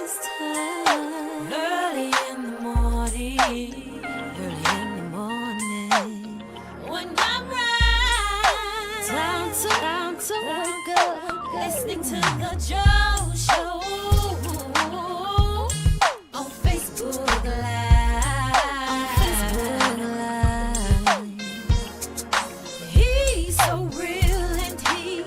this time. Early in the morning. When I'm right, time to wake up. Listening to the Joe Show on Facebook Live. He's so real and he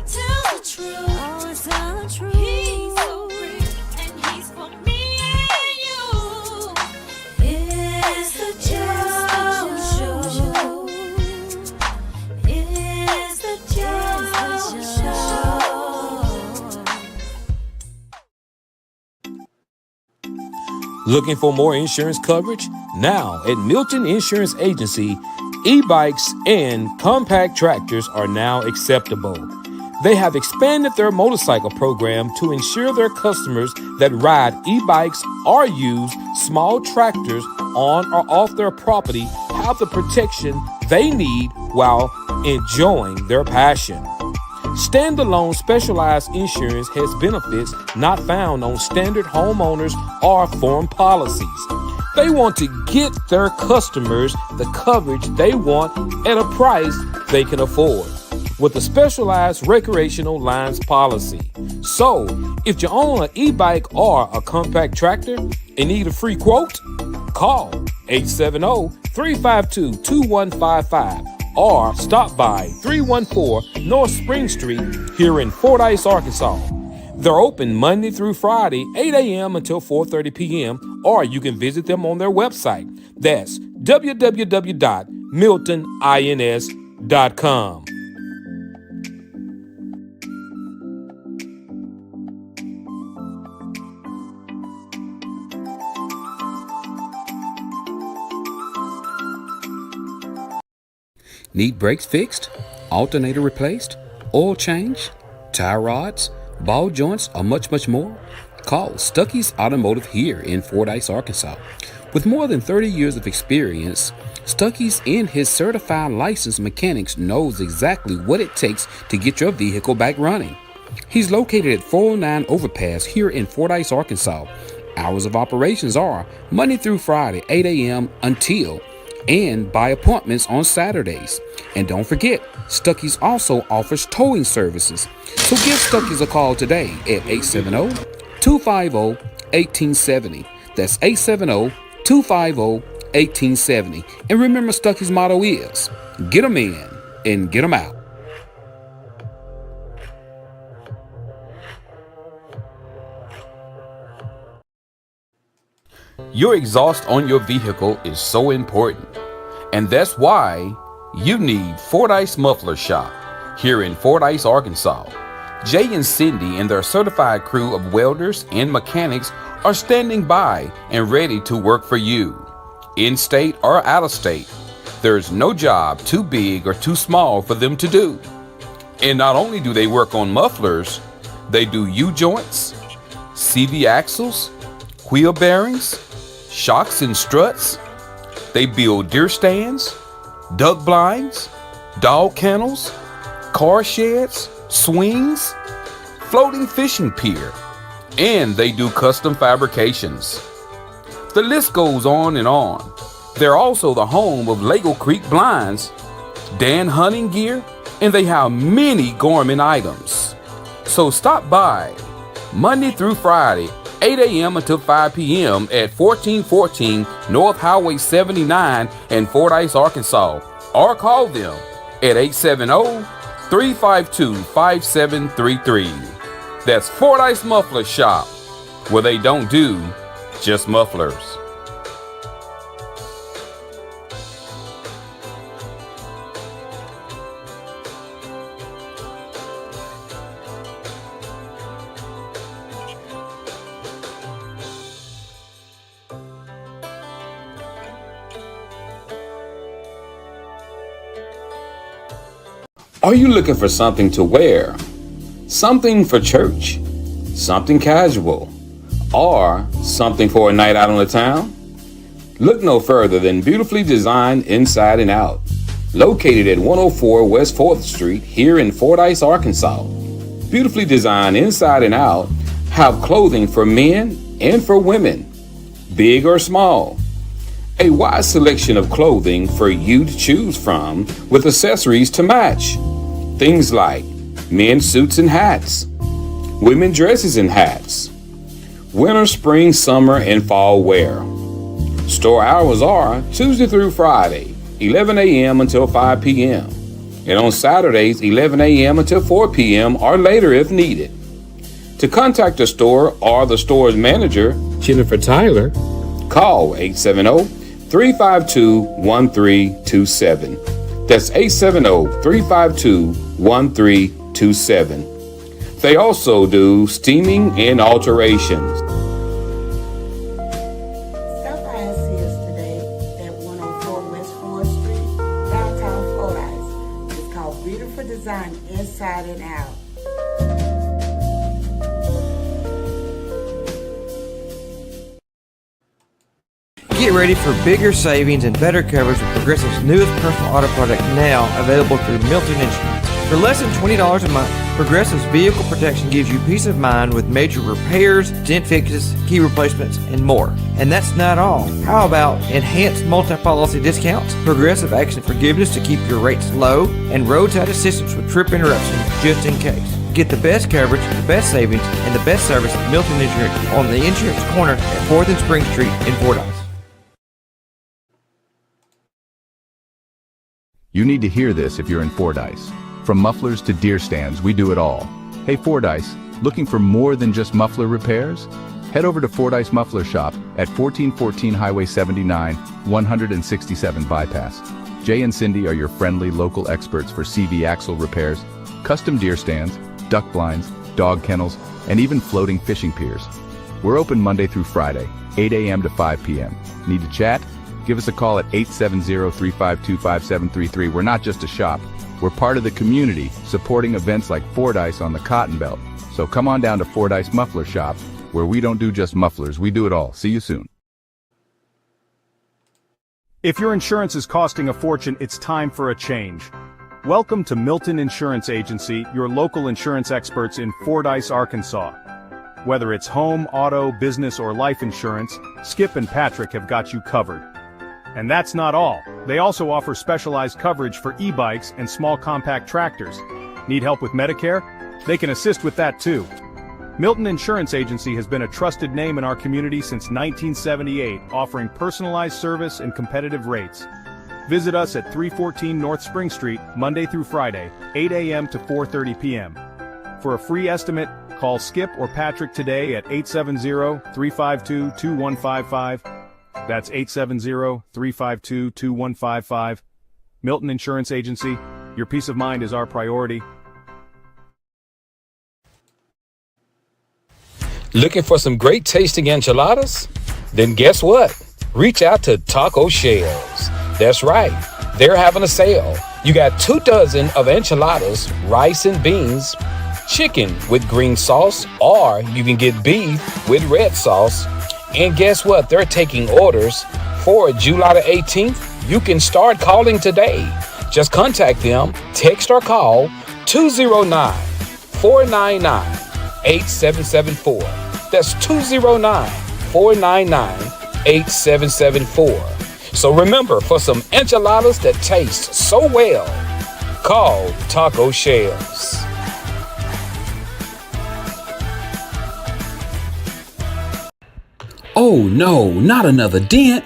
tells the truth. Always tell the truth. He's so real and he's for me and you. It's the Joe Show. It's the Joe Show. Looking for more insurance coverage? Now, at Milton Insurance Agency, e-bikes and compact tractors are now acceptable. They have expanded their motorcycle program to ensure their customers that ride e-bikes or use small tractors on or off their property have the protection they need while enjoying their passion. Standalone specialized insurance has benefits not found on standard homeowners or form policies. They want to get their customers the coverage they want at a price they can afford with a specialized recreational lines policy. So, if you own an e-bike or a compact tractor and need a free quote, call 870-352-2155 or stop by 314 North Spring Street here in Fordyce, Arkansas. They're open Monday through Friday, 8 a.m. until 4:30 p.m., or you can visit them on their website. That's www.miltonins.com. Need brakes fixed, alternator replaced, oil change, tie rods, ball joints, or much more? Call Stuckey's Automotive here in Fordyce, Arkansas. With more than 30 years of experience, Stuckey's and his certified licensed mechanics knows exactly what it takes to get your vehicle back running. He's located at 409 Overpass here in Fordyce, Arkansas. Hours of operations are Monday through Friday, 8 a.m. until and by appointments on Saturdays. And don't forget, Stuckey's also offers towing services. So give Stuckey's a call today at 870-250-1870. That's 870-250-1870. And remember, Stuckey's motto is, get 'em in and get 'em out. Your exhaust on your vehicle is so important, and that's why you need Fordyce Muffler Shop here in Fordyce, Arkansas. Jay and Cindy and their certified crew of welders and mechanics are standing by and ready to work for you. In-state or out-of-state, there's no job too big or too small for them to do. And not only do they work on mufflers, they do U-joints, CV axles, wheel bearings, shocks and struts. They build deer stands, duck blinds, dog kennels, car sheds, swings, floating fishing pier, and they do custom fabrications. The list goes on and on. They're also the home of Lego Creek Blinds, Dan Hunting Gear, and they have many Gorman items. So stop by Monday through Friday, 8 a.m. until 5 p.m. at 1414 North Highway 79 in Fordyce, Arkansas, or call them at 870-352-5733. That's Fordyce Muffler Shop, where they don't do just mufflers. Are you looking for something to wear? Something for church? Something casual? Or something for a night out on the town? Look no further than Beautifully Designed Inside and Out, located at 104 West 4th Street here in Fordyce, Arkansas. Beautifully Designed Inside and Out have clothing for men and for women, big or small. A wide selection of clothing for you to choose from with accessories to match. Things like men's suits and hats, women dresses and hats, winter, spring, summer, and fall wear. Store hours are Tuesday through Friday, 11 a.m. until 5 p.m. and on Saturdays, 11 a.m. until 4 p.m. or later if needed. To contact the store or the store's manager, Jennifer Tyler, call 870-352-1327. That's 870-352-1327. They also do steaming and alterations. Stop by and see us today at 104 West 4th Street, downtown Fordyce. It's called Beautiful Design Inside and Out. Get ready for bigger savings and better coverage with Progressive's newest personal auto product now available through Milton Insurance. For less than $20 a month, Progressive's vehicle protection gives you peace of mind with major repairs, dent fixes, key replacements, and more. And that's not all. How about enhanced multi-policy discounts, Progressive Accident Forgiveness to keep your rates low, and roadside assistance with trip interruptions just in case. Get the best coverage, the best savings, and the best service at Milton Insurance on the Insurance Corner at 4th and Spring Street in Fordyce. You need to hear this if you're in Fordyce. From mufflers to deer stands, we do it all. Hey Fordyce, looking for more than just muffler repairs? Head over to Fordyce Muffler Shop at 1414 Highway 79, 167 Bypass. Jay and Cindy are your friendly local experts for CV axle repairs, custom deer stands, duck blinds, dog kennels, and even floating fishing piers. We're open Monday through Friday, 8 a.m. to 5 p.m. Need to chat? Give us a call at 870-352-5733. We're not just a shop. We're part of the community, supporting events like Fordyce on the Cotton Belt. So come on down to Fordyce Muffler Shop, where we don't do just mufflers, we do it all. See you soon. If your insurance is costing a fortune, it's time for a change. Welcome to Milton Insurance Agency, your local insurance experts in Fordyce, Arkansas. Whether it's home, auto, business, or life insurance, Skip and Patrick have got you covered. And that's not all. They also offer specialized coverage for e-bikes and small compact tractors. Need help with Medicare? They can assist with that too. Milton Insurance Agency has been a trusted name in our community since 1978, offering personalized service and competitive rates. Visit us at 314 North Spring Street, Monday through Friday, 8 a.m. to 4:30 p.m. For a free estimate, call Skip or Patrick today at 870-352-2155. That's 870-352-2155. Milton Insurance Agency, your peace of mind is our priority. Looking for some great tasting enchiladas? Then guess what? Reach out to Taco Shells. That's right, they're having a sale. You got 2 dozen of enchiladas, rice and beans, chicken with green sauce, or you can get beef with red sauce. And guess what? They're taking orders for July the 18th. You can start calling today. Just contact them, text or call 209-499-8774. That's 209-499-8774. So remember, for some enchiladas that taste so well, call Taco Shells. Oh no, not another dent!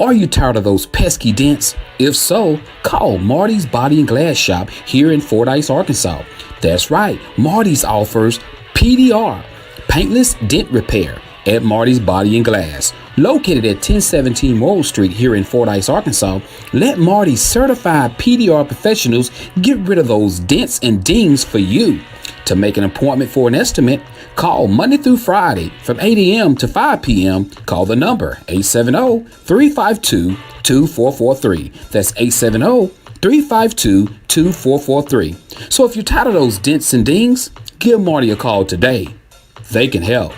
Are you tired of those pesky dents? If so, call Marty's Body and Glass Shop here in Fordyce, Arkansas. That's right, Marty's offers PDR, paintless dent repair, at Marty's Body and Glass. Located at 1017 Morrill Street here in Fordyce, Arkansas, let Marty's certified PDR professionals get rid of those dents and dings for you. To make an appointment for an estimate, call Monday through Friday from 8 a.m. to 5 p.m. Call the number 870-352-2443. That's 870-352-2443. So if you're tired of those dents and dings, give Marty a call today. They can help.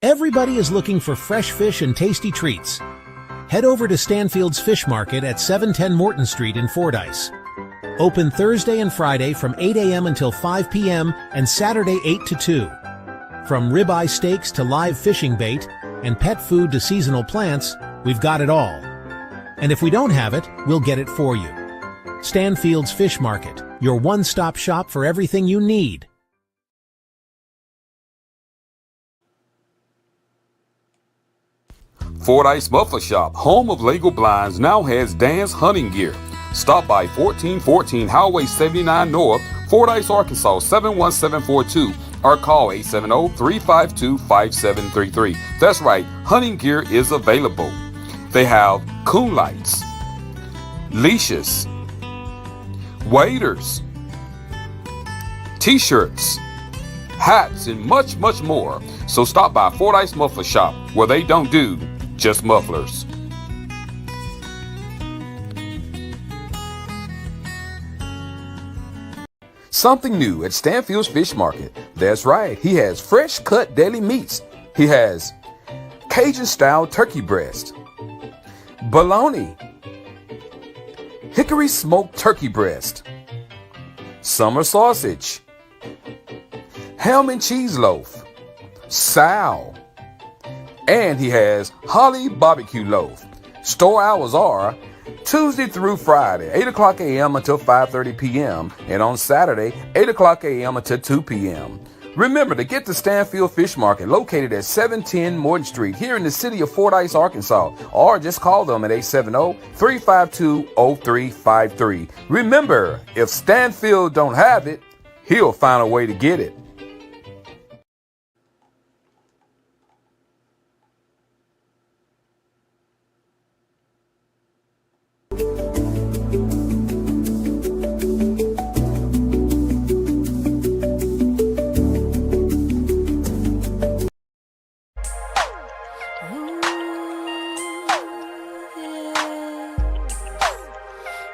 Everybody is looking for fresh fish and tasty treats. Head over to Stanfield's Fish Market at 710 Morton Street in Fordyce. Open Thursday and Friday from 8 a.m. until 5 p.m. and Saturday 8 to 2. From ribeye steaks to live fishing bait and pet food to seasonal plants, we've got it all. And if we don't have it, we'll get it for you. Stanfield's Fish Market, your one-stop shop for everything you need. Fordyce Muffler Shop, home of legal blinds, now has Dan's hunting gear. Stop by 1414 Highway 79 North, Fordyce, Arkansas 71742, or call 870-352-5733. That's right, hunting gear is available. They have coon lights, leashes, waders, t-shirts, hats, and much, much more. So stop by Fordyce Muffler Shop, where they don't do just mufflers. Something new at Stanfield's Fish Market. That's right, he has fresh cut deli meats. He has Cajun style turkey breast, bologna, hickory smoked turkey breast, summer sausage, ham and cheese loaf, sow, and he has holly barbecue loaf. Store hours are Tuesday through Friday, 8 o'clock a.m. until 5:30 p.m. and on Saturday, 8 o'clock a.m. until 2 p.m. Remember to get to Stanfield Fish Market, located at 710 Morton Street here in the city of Fordyce, Arkansas, or just call them at 870-352-0353. Remember, if Stanfield don't have it, he'll find a way to get it.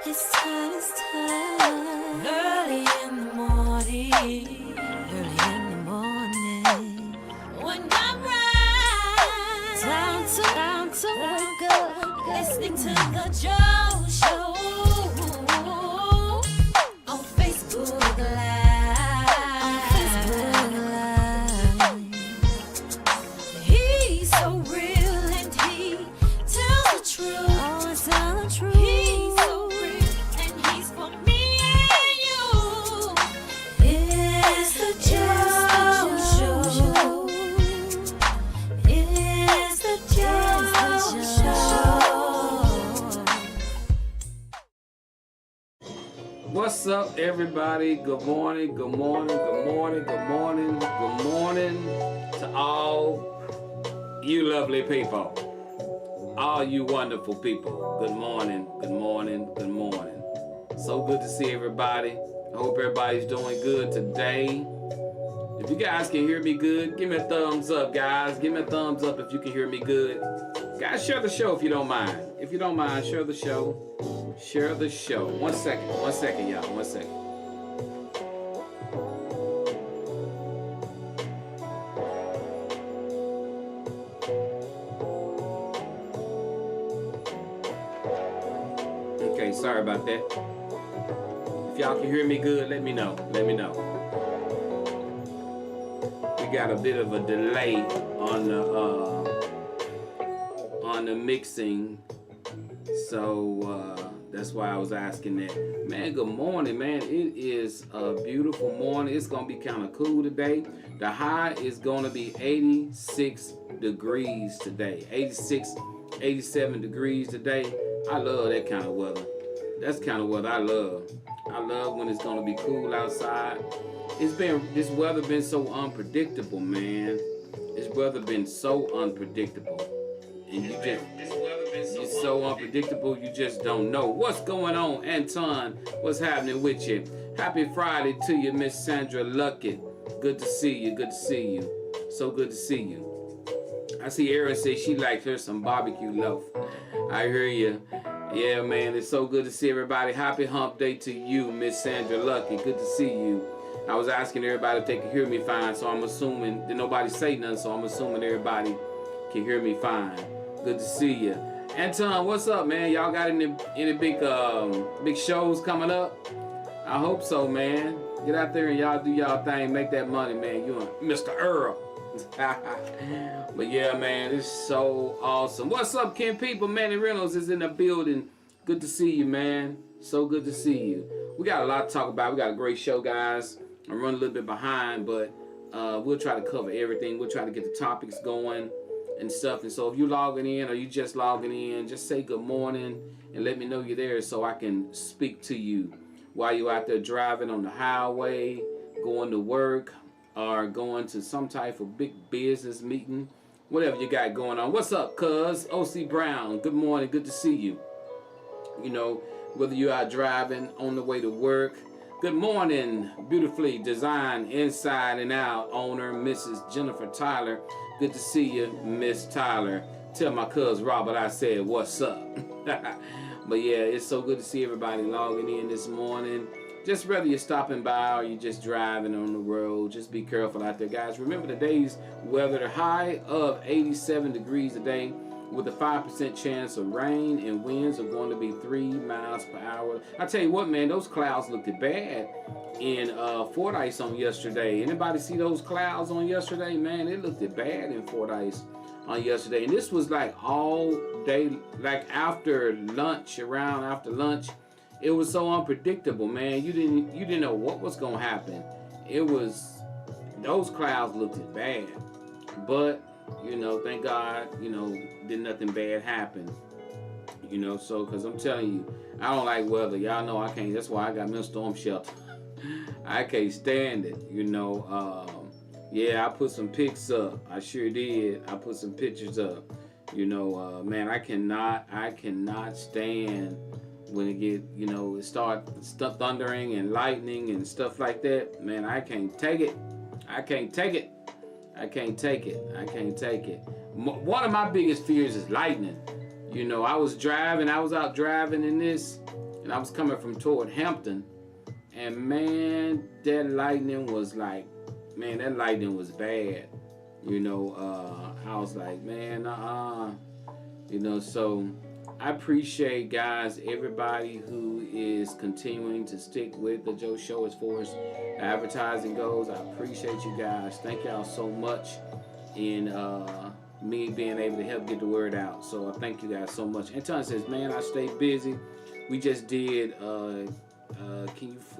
It's time. Early in the morning. When I'm right, down to wake up, listening to the Joe Show on Facebook Live. He's so real and he tells the truth. He's so real and he's for me and you. It's the Joe Show. It's the Joe Show. What's up, everybody? Good morning, good morning, good morning, good morning, good morning to all you lovely people. All you wonderful people. Good morning, good morning, good morning. So good to see everybody. I hope everybody's doing good today. If you guys can hear me good, give me a thumbs up, guys. Give me a thumbs up if you can hear me good. Guys, share the show if you don't mind. If you don't mind, share the show. Share the show. One second, y'all. 1 second. Okay, sorry about that. If y'all can hear me good, let me know. Let me know. We got a bit of a delay on the mixing, so that's why I was asking that. Man, good morning, man. It is a beautiful morning. It's gonna be kind of cool today. The high is gonna be 86 degrees today. 86, 87 degrees today. I love that kind of weather. That's the kind of weather I love. I love when it's gonna be cool outside. This weather been so unpredictable, man. This weather been so unpredictable. And it's so unpredictable, you just don't know what's going on. Anton, what's happening with you? Happy Friday to you, Miss Sandra Luckett. Good to see you, good to see you. So good to see you. I see Erin say she likes her some barbecue loaf. I hear you. Yeah, man, it's so good to see everybody. Happy hump day to you, Miss Sandra Luckett. Good to see you. I was asking everybody if they could hear me fine, so I'm assuming that nobody say nothing, so I'm assuming everybody can hear me fine. Good to see you. Anton, what's up, man? Y'all got any big shows coming up? I hope so, man. Get out there and y'all do y'all thing, make that money, man. You and Mr. Earl. But yeah, man, it's so awesome. What's up, Ken People? Manny Reynolds is in the building. Good to see you, man. So good to see you. We got a lot to talk about. We got a great show, guys. I'm running a little bit behind, but we'll try to cover everything. We'll try to get the topics going and stuff. And so if you're logging in or you just logging in, just say good morning and let me know you're there so I can speak to you while you're out there driving on the highway, going to work, or going to some type of big business meeting, whatever you got going on. What's up, cuz? OC Brown, good morning, good to see you. You know, whether you're out driving on the way to work. Good morning, beautifully designed inside and out owner, Mrs. Jennifer Tyler. Good to see you, Miss Tyler. Tell my cuz Robert I said, what's up? But yeah, it's so good to see everybody logging in this morning. Just whether you're stopping by or you're just driving on the road, just be careful out there, guys. Remember today's weather, the high of 87 degrees today with a 5% chance of rain, and winds are going to be 3 miles per hour. I tell you what, man, those clouds looked bad in Fordyce on yesterday. Anybody see those clouds on yesterday? Man, it looked bad in Fordyce on yesterday. And this was like all day, like after lunch, around after lunch. It was so unpredictable, man. You didn't know what was gonna happen. Those clouds looked bad, but you know, thank God, you know, did nothing bad happen. You know, so because I'm telling you, I don't like weather. Y'all know I can't. That's why I got me a storm shelter. I can't stand it. You know, yeah, I put some pics up. I sure did. I put some pictures up. You know, man, I cannot stand when it get, you know, it start thundering and lightning and stuff like that. Man, I can't take it. I can't take it. I can't take it. I can't take it. One of my biggest fears is lightning. You know, I was out driving in this, and I was coming from toward Hampton, and man, that lightning was bad. You know, I was like, man, you know, so I appreciate, guys, everybody who is continuing to stick with the Joe Show as far as advertising goes. I appreciate you guys. Thank y'all so much in me being able to help get the word out. So I thank you guys so much. Anton says, man, I stay busy. We just did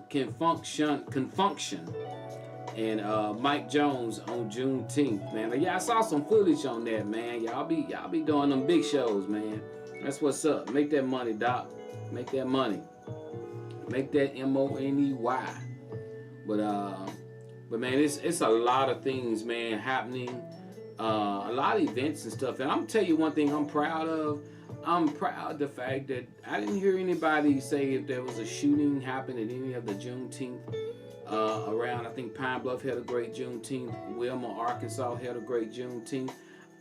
Confunction and Mike Jones on Juneteenth, man. Yeah, I saw some footage on that, man. Y'all be doing them big shows, man. That's what's up. Make that money, Doc. Make that money. Make that money. But man, it's a lot of things, man, happening. A lot of events and stuff. And I'm gonna tell you one thing I'm proud of. I'm proud of the fact that I didn't hear anybody say if there was a shooting happen at any of the Juneteenth around. I think Pine Bluff had a great Juneteenth. Wilma, Arkansas had a great Juneteenth.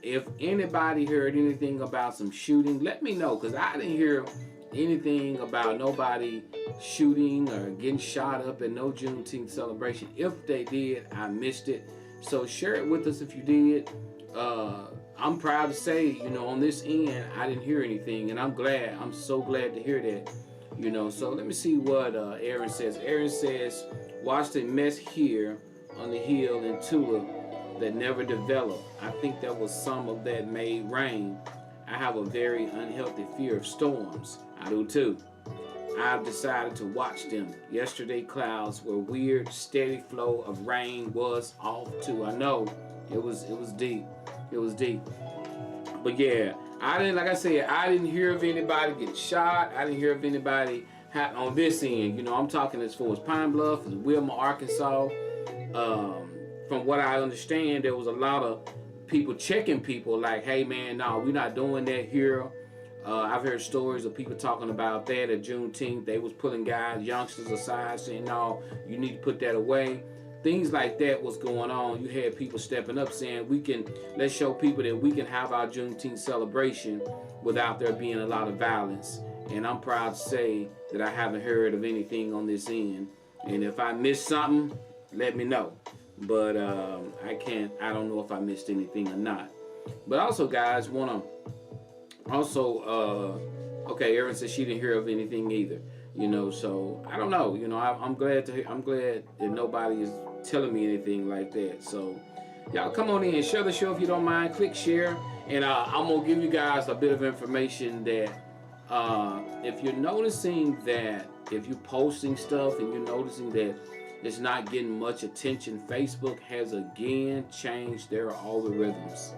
If anybody heard anything about some shooting, let me know, because I didn't hear anything about nobody shooting or getting shot up at no Juneteenth celebration. If they did, I missed it. So share it with us if you did. I'm proud to say, you know, on this end, I didn't hear anything, and I'm glad. I'm so glad to hear that. You know, so let me see what Aaron says. Aaron says, watched a mess here on the hill in Tula that never developed. I think that was some of that made rain. I have a very unhealthy fear of storms. I do too. I've decided to watch them. Yesterday clouds were weird. Steady flow of rain was off too. I know it was deep. It was deep. But yeah, I didn't hear of anybody getting shot. I didn't hear of anybody on this end. You know, I'm talking as far as Pine Bluff, as Wilma, Arkansas. From what I understand, there was a lot of people checking people like, hey man, no, we're not doing that here. I've heard stories of people talking about that at Juneteenth. They was pulling guys, youngsters aside, saying, no, you need to put that away. Things like that was going on. You had people stepping up saying, let's show people that we can have our Juneteenth celebration without there being a lot of violence. And I'm proud to say that I haven't heard of anything on this end. And if I missed something, let me know. But I don't know if I missed anything or not. But also, guys, okay, Erin said she didn't hear of anything either. So I don't know. I'm glad that nobody is telling me anything like that. So y'all come on in and share the show if you don't mind. Click share, and I'm gonna give you guys a bit of information that if you're noticing that if you're posting stuff and you're noticing that it's not getting much attention, Facebook has again changed their algorithms.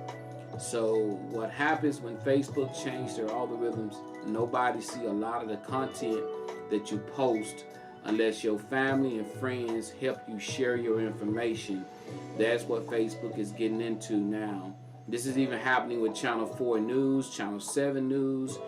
So what happens when Facebook changed their algorithms, nobody see a lot of the content that you post unless your family and friends help you share your information. That's what Facebook is getting into now. This is even happening with Channel 4 News, Channel 7 News.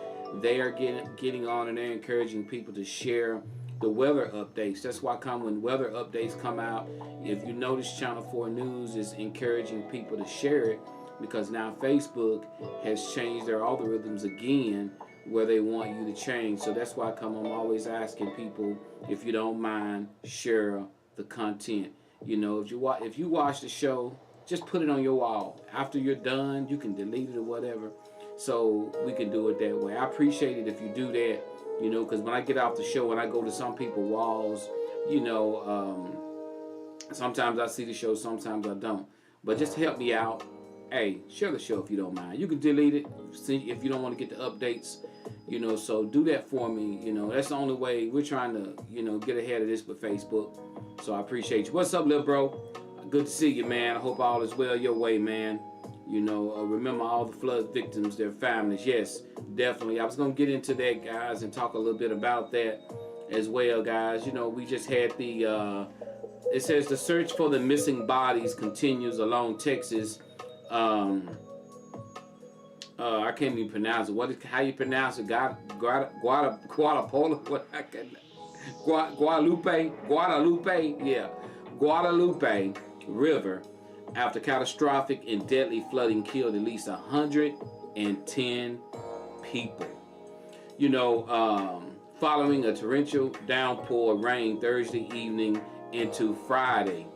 They are getting on and they're encouraging people to share the weather updates. That's why when weather updates come out, if you notice, Channel 4 News is encouraging people to share it, because now Facebook has changed their algorithms again where they want you to change. So that's why I'm always asking people, if you don't mind, share the content. If you watch the show, just put it on your wall. After you're done, you can delete it or whatever. So we can do it that way. I appreciate it if you do that, because when I get off the show and I go to some people's walls, sometimes I see the show, sometimes I don't. But just help me out. Hey, share the show if you don't mind. You can delete it if you don't want to get the updates, so do that for me. That's the only way we're trying to, get ahead of this with Facebook. So I appreciate you. What's up, little bro? Good to see you, man. I hope all is well your way, man. Remember all the flood victims, their families. Yes, definitely. I was going to get into that, guys, and talk a little bit about that as well, guys. We just had it says the search for the missing bodies continues along Texas. I can't even pronounce it. How you pronounce it? Guadalupe. Yeah, Guadalupe River, after catastrophic and deadly flooding killed at least 110 people. Following a torrential downpour rain Thursday evening into Friday.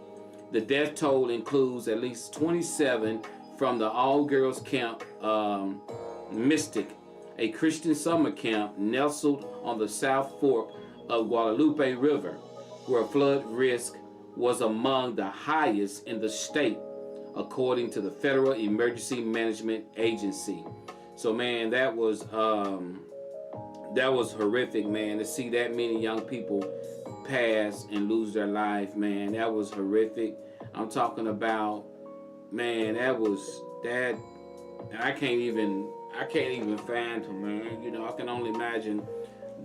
The death toll includes at least 27 from the all-girls camp Mystic, a Christian summer camp nestled on the South Fork of Guadalupe River, where flood risk was among the highest in the state, according to the Federal Emergency Management Agency. So, man, that was horrific, man, to see that many young people pass and lose their life, man. That was horrific. I'm talking about, man, I can't even fathom, man. I can only imagine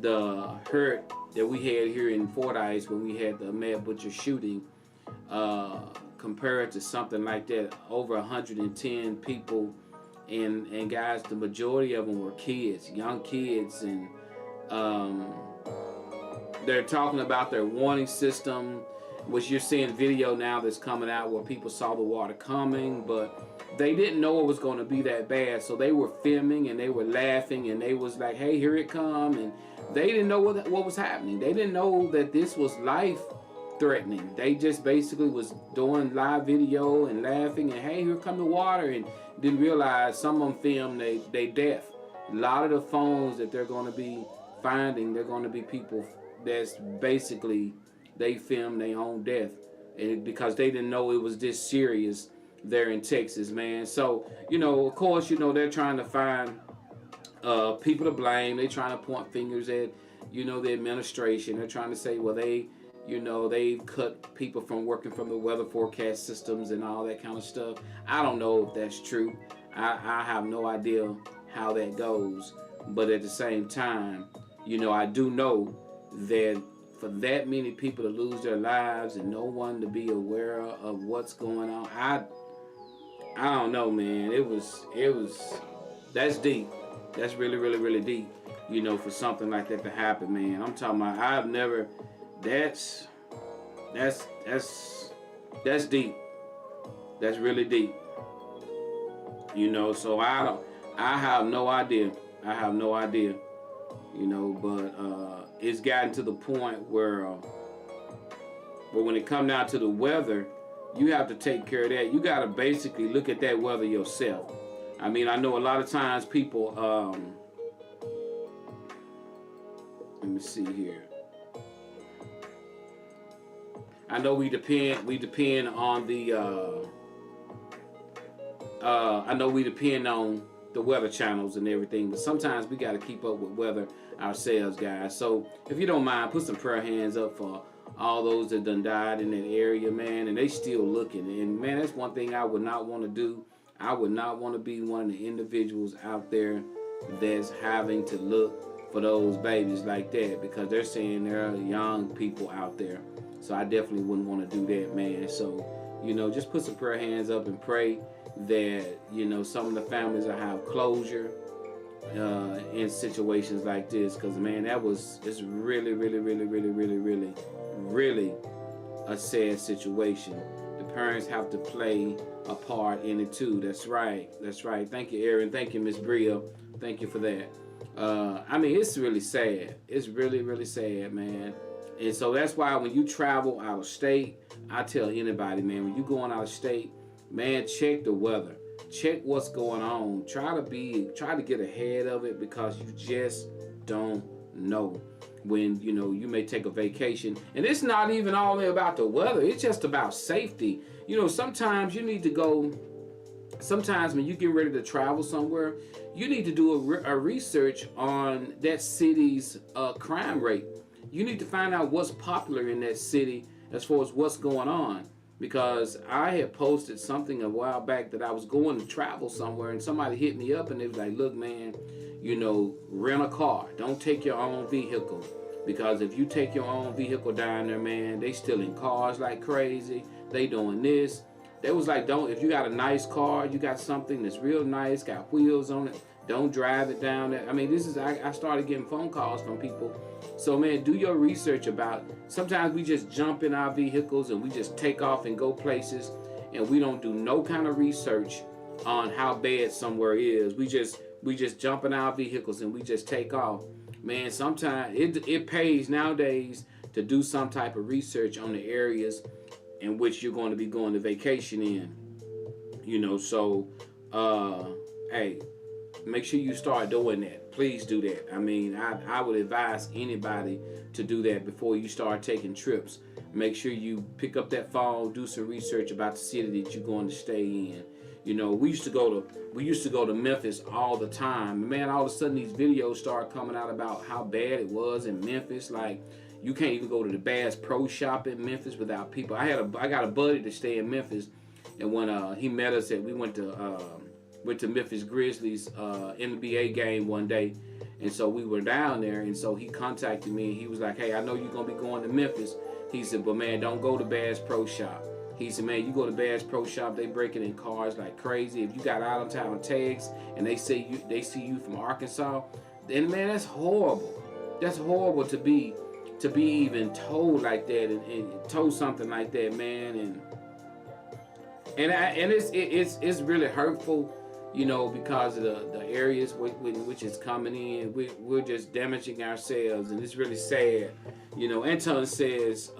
the hurt that we had here in Fordyce when we had the Mad Butcher shooting, compared to something like that. Over 110 people, and guys, the majority of them were kids, young kids, and they're talking about their warning system, which you're seeing video now that's coming out where people saw the water coming, but they didn't know it was going to be that bad. So they were filming and they were laughing and they was like, hey, here it come. And they didn't know what was happening. They didn't know that this was life threatening. They just basically was doing live video and laughing and, hey, here come the water, and didn't realize some of them filmed they death. A lot of the phones that they're going to be finding, they're going to be people that's basically, they filmed their own death, and because they didn't know it was this serious there in Texas, man. So, of course, they're trying to find people to blame. They're trying to point fingers at, the administration. They're trying to say, well, they've cut people from working from the weather forecast systems and all that kind of stuff. I don't know if that's true. I have no idea how that goes. But at the same time, I do know that for that many people to lose their lives and no one to be aware of what's going on, I don't know, man. It was that's deep. That's really, really, really deep, for something like that to happen, man. I'm talking about, I've never, that's deep. That's really deep. So I have no idea. But it's gotten to the point where But when it comes down to the weather, you have to take care of that. You got to basically look at that weather yourself. I mean, I know a lot of times people, let me see here. I know we depend on the, I know we depend on the weather channels and everything, but sometimes we got to keep up with weather ourselves, guys. So if you don't mind, put some prayer hands up for all those that done died in that area, man, and they still looking. And man, that's one thing I would not want to do. I would not want to be one of the individuals out there that's having to look for those babies like that, because they're saying there are young people out there. So I definitely wouldn't want to do that, man. So, you know, just put some prayer hands up and pray that, you know, some of the families will have closure in situations like this, because man, it's really, really, really, really, really, really, really a sad situation. The parents have to play a part in it too. That's right. That's right. Thank you, Aaron. Thank you, Miss Bria. Thank you for that. I mean, it's really sad. It's really, really sad, man. And so that's why when you travel out of state, I tell anybody, man, when you going out of state, man, check the weather. Check what's going on. Try to get ahead of it, because you just don't know when, you know, you may take a vacation. And it's not even all about the weather. It's just about safety. You know, sometimes you need to go, sometimes when you get ready to travel somewhere, you need to do a research on that city's crime rate. You need to find out what's popular in that city as far as what's going on. Because I had posted something a while back that I was going to travel somewhere, and somebody hit me up and they was like, look, man, you know, rent a car. Don't take your own vehicle. Because if you take your own vehicle down there, man, they stealing cars like crazy. They doing this. They was like, if you got a nice car, you got something that's real nice, got wheels on it, don't drive it down there. I mean, I started getting phone calls from people. So, man, do your research about, sometimes we just jump in our vehicles and we just take off and go places, and we don't do no kind of research on how bad somewhere is. We just jump in our vehicles and we just take off. Man, sometimes it pays nowadays to do some type of research on the areas in which you're going to be going to vacation in. You know, so, hey, make sure you start doing that. Please do that. I mean, I would advise anybody to do that before you start taking trips. Make sure you pick up that phone, do some research about the city that you're going to stay in. You know, we used to go to Memphis all the time. And man, all of a sudden these videos started coming out about how bad it was in Memphis. Like, you can't even go to the Bass Pro Shop in Memphis without people. I got a buddy to stay in Memphis, and when he met us we went to Memphis Grizzlies NBA game one day, and so we were down there, and so he contacted me, and he was like, hey, I know you're gonna be going to Memphis. He said, but man, don't go to Bass Pro Shop. He said, man, you go to Bass Pro Shop, they breaking in cars like crazy. If you got out of town tags and they see you from Arkansas, then man, that's horrible. That's horrible to be even told like that, and told something like that, man, and it's really hurtful, you know, because of the areas which is coming in. We're just damaging ourselves, and it's really sad. You know, Anton says,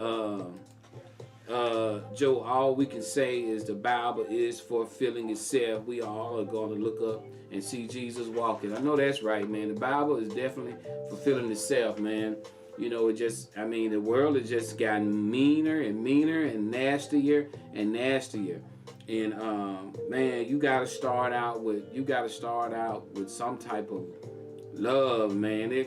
Joe, all we can say is the Bible is fulfilling itself. We all are going to look up and see Jesus walking. I know that's right, man. The Bible is definitely fulfilling itself, man. You know, the world has just gotten meaner and meaner and nastier and nastier. And man, you gotta start out with some type of love, man.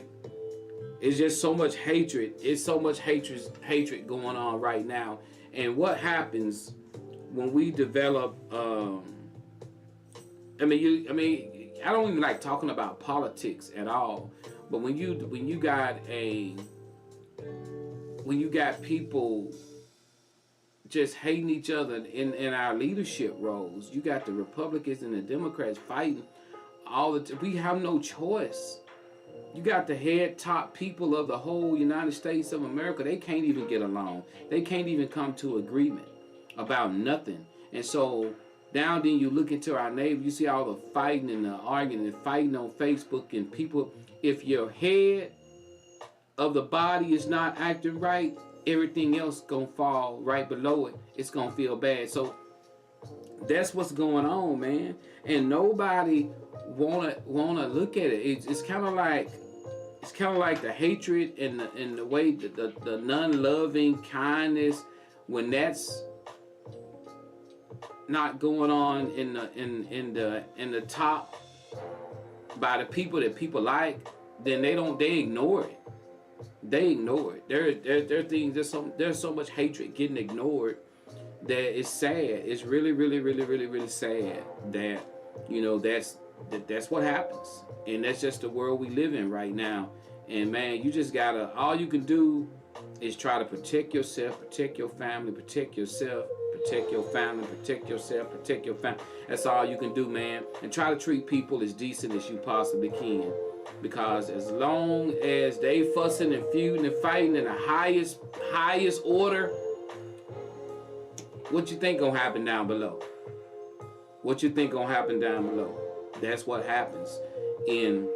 It's just so much hatred. It's so much hatred going on right now. And what happens when we develop? I don't even like talking about politics at all. But when you got people just hating each other in our leadership roles, you got the Republicans and the Democrats fighting all the time. We have no choice. You got the head top people of the whole United States of America. They can't even get along. They can't even come to agreement about nothing. And so down then you look into our neighbor, you see all the fighting and the arguing and fighting on Facebook, and people, if your head of the body is not acting right, everything else gonna fall right below it. It's gonna feel bad. So that's what's going on, man. And nobody wanna look at it. It's kind of like the hatred and the way the non-loving kindness, when that's not going on in the top by the people that people like, then they ignore it. They ignore it. There are things, there's so much hatred getting ignored that it's sad. It's really, really, really, really, really sad that, you know, that's what happens. And that's just the world we live in right now. And man, you just gotta, all you can do is try to protect yourself, protect your family, protect yourself, protect your family, protect yourself, protect your family. That's all you can do, man. And try to treat people as decent as you possibly can. Because as long as they fussing and feuding and fighting in the highest order, what you think gonna happen down below? What you think gonna happen down below? That's what happens. And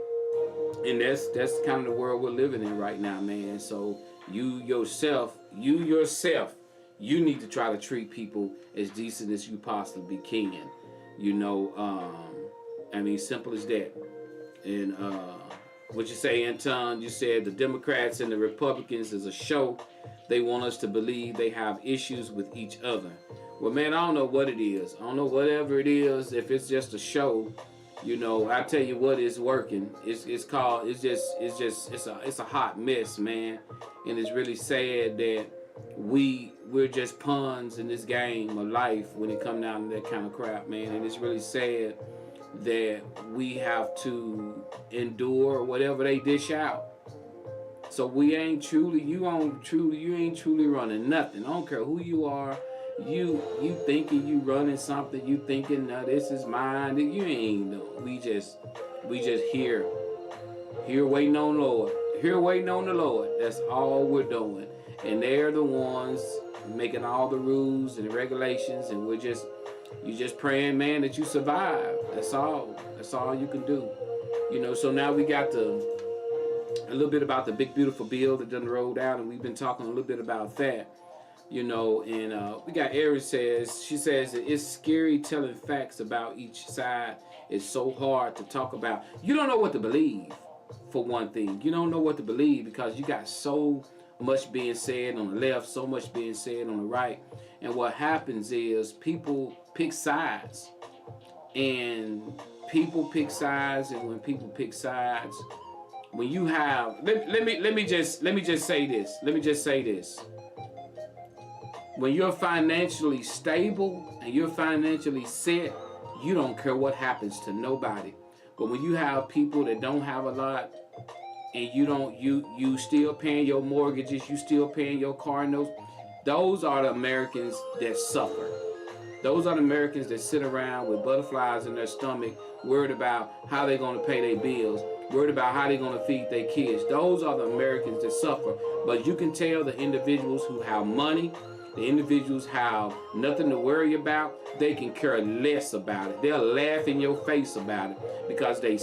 that's kind of the world we're living in right now, man. So you yourself, you need to try to treat people as decent as you possibly can. You know, I mean, simple as that. And what you say, Anton, you said the Democrats and the Republicans is a show. They want us to believe they have issues with each other. Well, man, I don't know what it is. I don't know, whatever it is, if it's just a show, you know, I tell you what is working. It's a hot mess, man. And it's really sad that we're just pawns in this game of life when it comes down to that kind of crap, man. And it's really sad that we have to endure whatever they dish out. So we ain't truly, you ain't truly running nothing. I don't care who you are. You thinking you running something. You thinking, no, this is mine. You ain't no. We just here waiting on the Lord. Here waiting on the Lord. That's all we're doing. And they're the ones making all the rules and regulations, and you just praying, man, that you survive. That's all. That's all you can do. You know, so now we got a little bit about the big beautiful bill that done rolled out, and we've been talking a little bit about that. You know, and we got Erin she says that it's scary telling facts about each side. It's so hard to talk about. You don't know what to believe, for one thing. You don't know what to believe because you got so much being said on the left, so much being said on the right. And what happens is people pick sides. And people pick sides, and when people pick sides, when you have let me just say this. Let me just say this. When you're financially stable and you're financially set, you don't care what happens to nobody. But when you have people that don't have a lot, and you still paying your mortgages, you still paying your car notes, those are the Americans that suffer. Those are the Americans that sit around with butterflies in their stomach, worried about how they're going to pay their bills, worried about how they're going to feed their kids. Those are the Americans that suffer. But you can tell the individuals who have money, the individuals have nothing to worry about, they can care less about it. They'll laugh in your face about it because they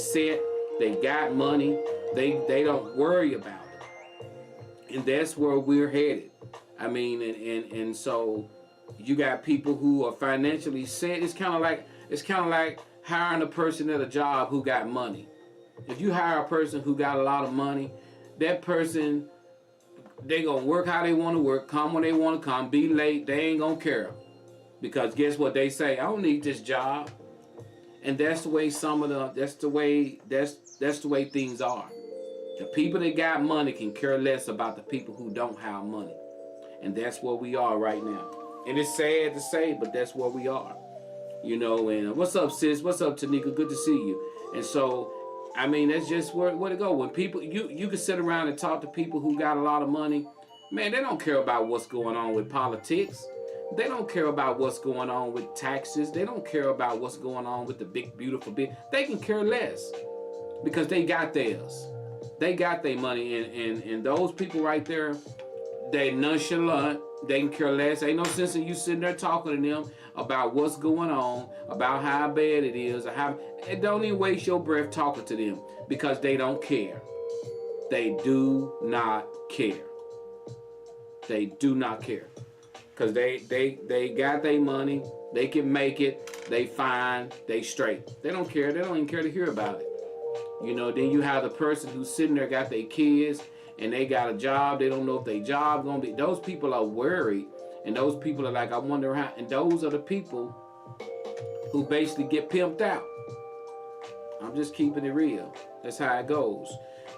got money, they don't worry about it. And that's where we're headed. I mean, and so you got people who are financially set. It's kind of like hiring a person at a job who got money. If you hire a person who got a lot of money, that person, they gonna work how they want to work, come when they want to come, be late, they ain't gonna care. Because guess what they say? I don't need this job. And that's the way that's the way things are. The people that got money can care less about the people who don't have money. And that's where we are right now. And it's sad to say, but that's where we are. You know, and what's up, sis? What's up, Tanika? Good to see you. And so, I mean, that's just where to go. When people, you can sit around and talk to people who got a lot of money. Man, they don't care about what's going on with politics. They don't care about what's going on with taxes. They don't care about what's going on with the big, beautiful bill. They can care less because they got theirs. They got their money. And those people right there, they nonchalant. They can care less. Ain't no sense in you sitting there talking to them about what's going on, about how bad it is, or how. And don't even waste your breath talking to them because they don't care. They do not care. state do not care. Because they got their money, they can make it, they fine, they straight. They don't care, they don't even care to hear about it. You know, then you have the person who's sitting there, got their kids, and they got a job, they don't know if their job gonna be, those people are worried, and those people are like, I wonder how, and those are the people who basically get pimped out. I'm just keeping it real. That's how it goes.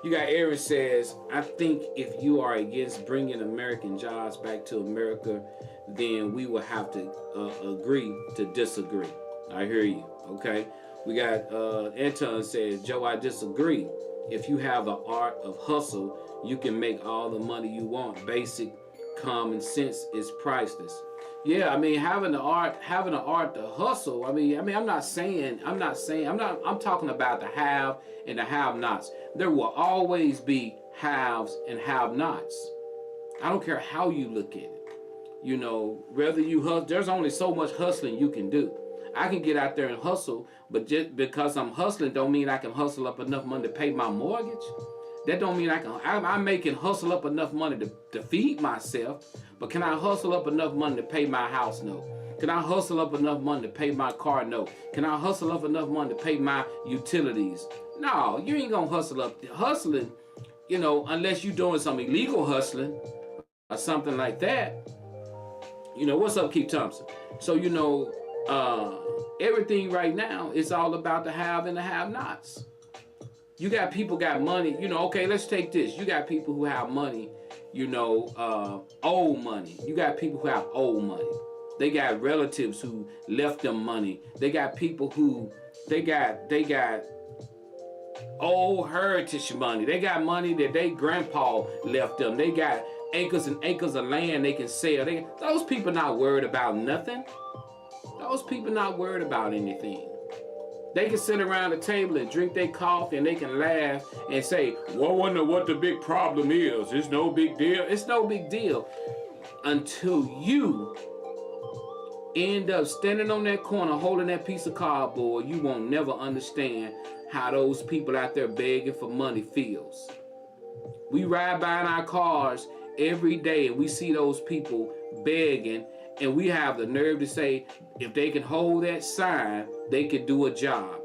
You got Aaron says, I think if you are against bringing American jobs back to America, then we will have to agree to disagree. I hear you, okay? We got Anton says, Joe, I disagree. If you have the art of hustle, you can make all the money you want. Basic common sense is priceless. Yeah, I mean, having the art to hustle. I mean, I'm talking about the have and the have-nots. There will always be haves and have-nots. I don't care how you look at it. You know, whether you hustle, there's only so much hustling you can do. I can get out there and hustle, but just because I'm hustling don't mean I can hustle up enough money to pay my mortgage. That don't mean I'm making hustle up enough money to feed myself, but can I hustle up enough money to pay my house note? Can I hustle up enough money to pay my car note? Can I hustle up enough money to pay my utilities? No, you ain't gonna hustle up. Hustling, you know, unless you're doing some illegal hustling or something like that. You know, what's up, Keith Thompson? So, you know, everything right now is all about the have and the have-nots. You got people got money, you know, okay, let's take this. You got people who have money, you know, old money. You got people who have old money. They got relatives who left them money. They got people who, they got old heritage money. They got money that they grandpa left them. They got acres and acres of land they can sell. Those people not worried about nothing. Those people not worried about anything. They can sit around the table and drink their coffee and they can laugh and say, well, I wonder what the big problem is. It's no big deal. It's no big deal until you end up standing on that corner holding that piece of cardboard. You won't never understand how those people out there begging for money feels. We ride by in our cars every day and we see those people begging, and we have the nerve to say if they can hold that sign, they can do a job.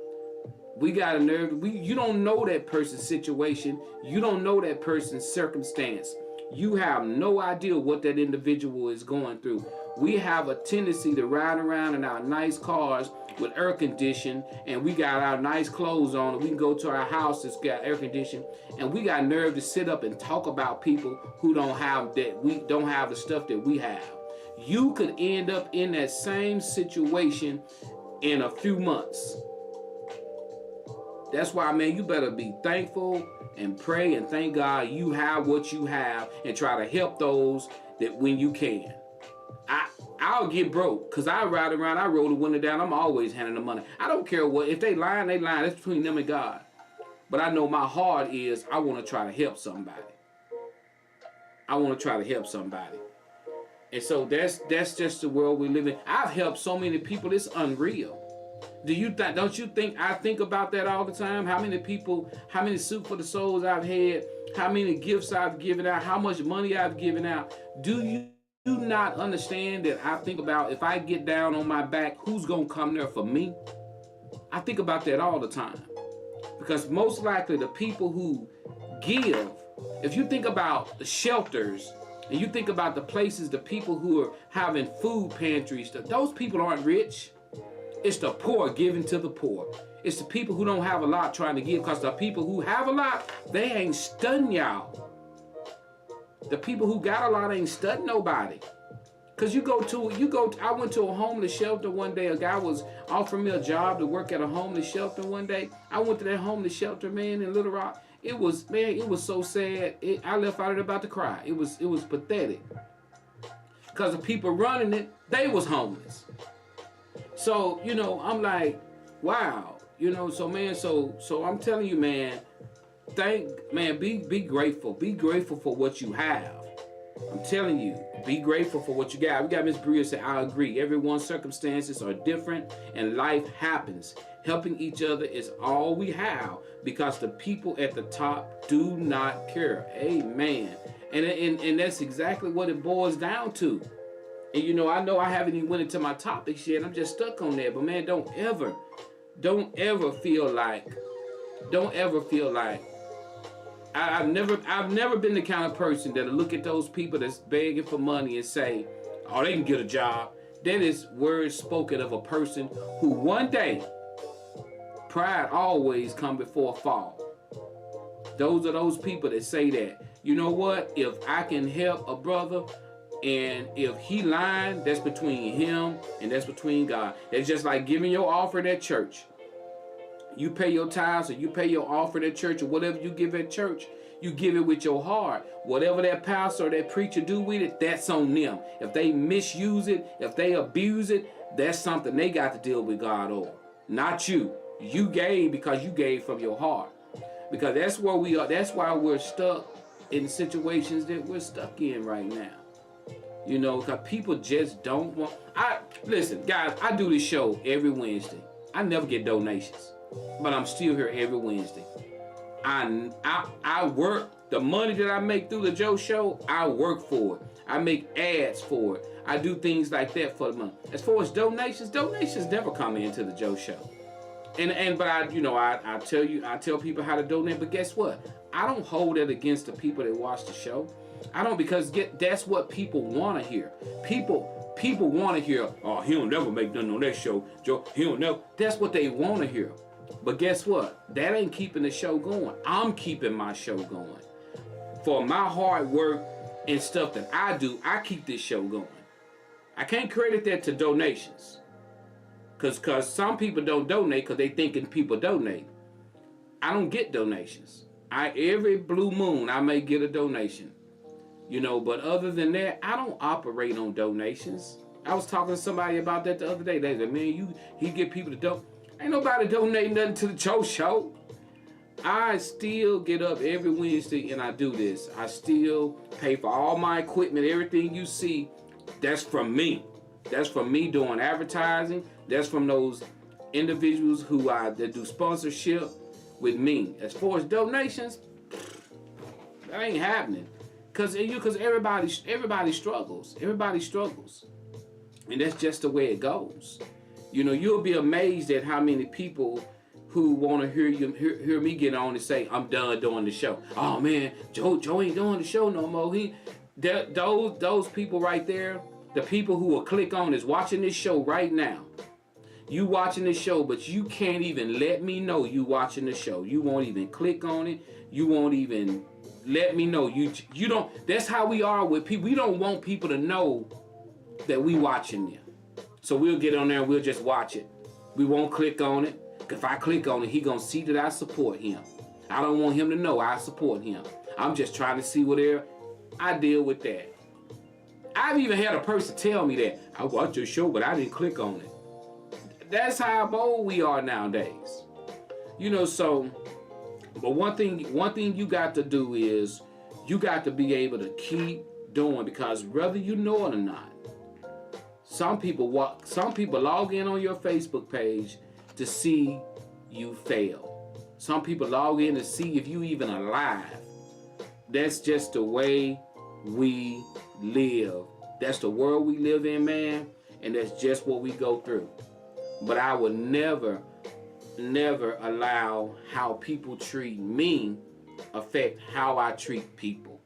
We got a nerve. You don't know that person's situation. You don't know that person's circumstance. You have no idea what that individual is going through. We have a tendency to ride around in our nice cars with air conditioning, and we got our nice clothes on, and we can go to our house that's got air conditioning, and we got nerve to sit up and talk about people who don't have that. We don't have the stuff that we have. You could end up in that same situation in a few months. That's why, man, you better be thankful and pray and thank God you have what you have and try to help those that when you can. I'll get broke because I ride around, I roll the window down, I'm always handing them money. I don't care what, if they lying, they lying. That's between them and God. But I know my heart is I want to try to help somebody. I want to try to help somebody. And so that's just the world we live in. I've helped so many people, it's unreal. Don't you think I think about that all the time? How many people, how many soup for the souls I've had, how many gifts I've given out, how much money I've given out. Do you not understand that I think about if I get down on my back, who's going to come there for me? I think about that all the time. Because most likely the people who give, if you think about the shelters, and you think about the places, the people who are having food pantries, those people aren't rich. It's the poor giving to the poor. It's the people who don't have a lot trying to give, because the people who have a lot, they ain't studying y'all. The people who got a lot ain't studying nobody. Because I went to a homeless shelter one day. A guy was offering me a job to work at a homeless shelter one day. I went to that homeless shelter, man, in Little Rock. It was so sad. I left out of there about to cry. It was pathetic. Because the people running it, they was homeless. So, you know, I'm like, wow. You know, so man, so I'm telling you, man, be grateful. Be grateful for what you have. I'm telling you, be grateful for what you got. We got Miss Bria say, I agree. Everyone's circumstances are different and life happens. Helping each other is all we have because the people at the top do not care. Amen. And that's exactly what it boils down to. And you know I haven't even went into my topics yet. I'm just stuck on that. But man, don't ever feel like I've never been the kind of person that'll look at those people that's begging for money and say, oh, they can get a job. That is words spoken of a person who one day, pride always come before a fall. Those are those people that say that, you know what, if I can help a brother and if he lying, that's between him and that's between God. It's just like giving your offering at church. You pay your tithes or you pay your offering at church or whatever you give at church, you give it with your heart. Whatever that pastor or that preacher do with it, that's on them. If they misuse it, if they abuse it, that's something they got to deal with God over. Not you. You gave because you gave from your heart. Because that's where we are. That's why we're stuck in situations that we're stuck in right now. You know, because people just don't want. Listen, guys, I do this show every Wednesday. I never get donations, but I'm still here every Wednesday. I work the money that I make through the Joe Show. I work for it. I make ads for it. I do things like that for the money. As far as donations never come into the Joe Show. But I tell people how to donate. But guess what? I don't hold that against the people that watch the show. I don't, because that's what people want to hear. People want to hear, oh, he'll never make nothing on that show, Joe. He'll never. That's what they want to hear. But guess what? That ain't keeping the show going. I'm keeping my show going. For my hard work and stuff that I do, I keep this show going. I can't credit that to donations. Because some people don't donate because they thinking people donate. I don't get donations. Every blue moon, I may get a donation. You know, but other than that, I don't operate on donations. I was talking to somebody about that the other day. They said, man, he get people to donate. Ain't nobody donating nothing to the Joe Show. I still get up every Wednesday and I do this. I still pay for all my equipment. Everything you see, that's from me. That's from me doing advertising. That's from those individuals that do sponsorship with me. As far as donations, that ain't happening. Because everybody struggles. Everybody struggles. And that's just the way it goes. You know, you'll be amazed at how many people who want to hear me get on and say, I'm done doing the show. Oh man, Joe ain't doing the show no more. Those people right there, the people who will click on is watching this show right now. You watching this show, but you can't even let me know you watching the show. You won't even click on it. You won't even let me know. You don't. That's how we are with people. We don't want people to know that we watching them. So we'll get on there and we'll just watch it. We won't click on it. If I click on it, he gonna see that I support him. I don't want him to know I support him. I'm just trying to see whatever. I deal with that. I've even had a person tell me that I watched your show, but I didn't click on it. That's how bold we are nowadays. You know, so. But one thing you got to do is you got to be able to keep doing, because whether you know it or not, some people log in on your Facebook page to see you fail. Some people log in to see if you even alive. That's just the way we live. That's the world we live in, man, and that's just what we go through. But I would never allow how people treat me affect how I treat people.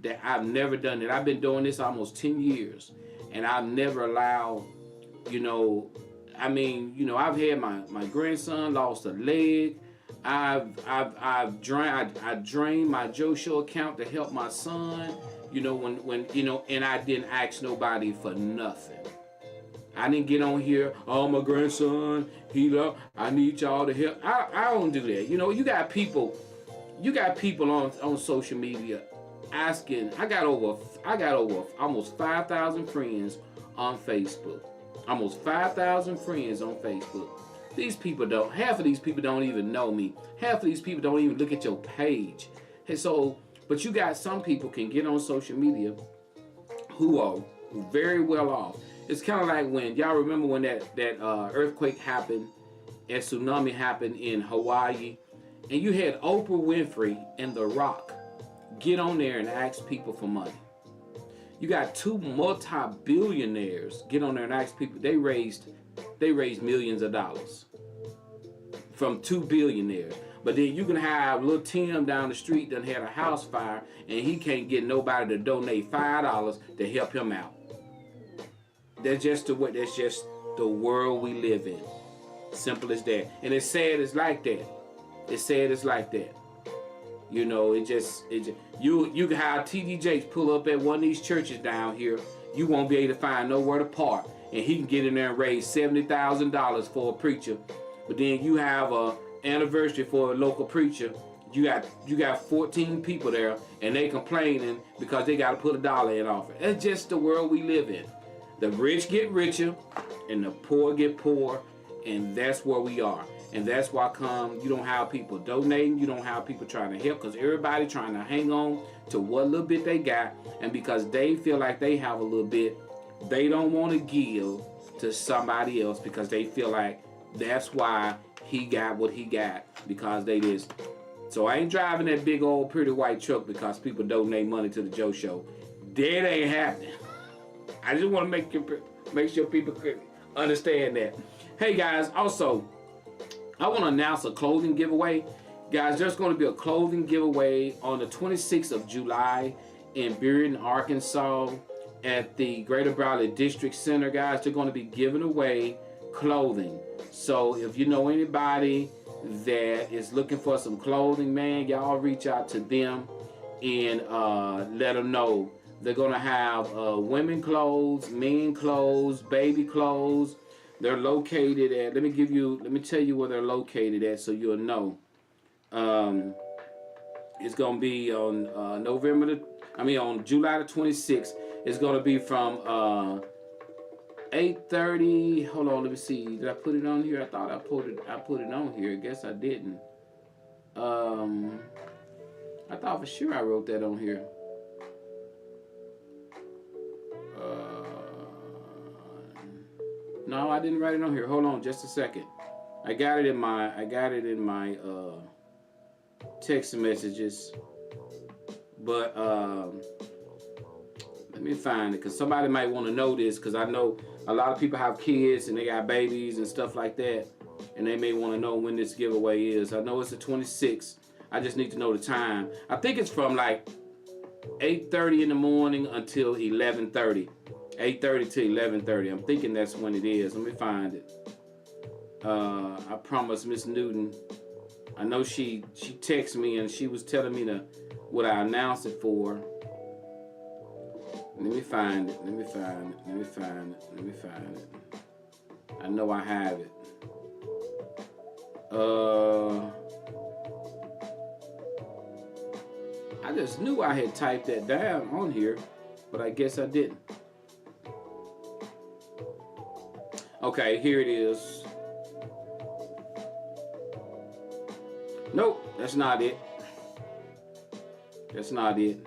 That I've never done it. I've been doing this almost 10 years, and I've never allowed, I've had my grandson lost a leg. I drained my Joe Show account to help my son, and I didn't ask nobody for nothing. I didn't get on here, oh, my grandson, I need y'all to help. I don't do that. You got people on social media asking. I got over almost 5,000 friends on Facebook. Almost 5,000 friends on Facebook. Half of these people don't even know me. Half of these people don't even look at your page. And so, but you got some people can get on social media who are very well off. It's kind of like when y'all remember when that earthquake happened and tsunami happened in Hawaii, and you had Oprah Winfrey and The Rock get on there and ask people for money. You got two multi-billionaires get on there and ask people. They raised millions of dollars from two billionaires. But then you can have little Tim down the street that had a house fire and he can't get nobody to donate $5 to help him out. That's just the world we live in. Simple as that. And it's sad it's like that. It's sad it's like that. You know, you can have TD Jakes pull up at one of these churches down here. You won't be able to find nowhere to park. And he can get in there and raise $70,000 for a preacher. But then you have a anniversary for a local preacher. You got 14 people there and they complaining because they got to put $1 in offering. That's just the world we live in. The rich get richer and the poor get poor, and that's where we are. And that's why you don't have people donating, you don't have people trying to help, because everybody trying to hang on to what little bit they got, and because they feel like they have a little bit, they don't want to give to somebody else because they feel like that's why he got what he got, because they just. So I ain't driving that big old pretty white truck because people donate money to the Joe Show. That ain't happening. I just want to make sure people understand that. Hey guys, also, I want to announce a clothing giveaway. Guys, there's going to be a clothing giveaway on the 26th of July in Bearden, Arkansas at the Greater Bradley District Center. Guys, they're going to be giving away clothing. So if you know anybody that is looking for some clothing, man, y'all reach out to them and let them know. They're going to have women clothes, men clothes, baby clothes. They're located at, let me tell you where they're located at so you'll know. It's going to be on on July the 26th. It's going to be from 8:30. Hold on, let me see. Did I put it on here? I thought I put it on here. I guess I didn't. I thought for sure I wrote that on here. No, I didn't write it on here. Hold on just a second. I got it in my text messages. But let me find it, because somebody might want to know this, because I know a lot of people have kids and they got babies and stuff like that, and they may want to know when this giveaway is. I know it's the 26th. I just need to know the time. I think it's from like 8:30 in the morning until 11:30. 8:30 to 11:30. I'm thinking that's when it is. Let me find it. I promised Miss Newton. I know she texted me and she was telling me what I announced it for. Let me find it. I know I have it. I just knew I had typed that down on here, but I guess I didn't. Okay, here it is. Nope, that's not it. That's not it.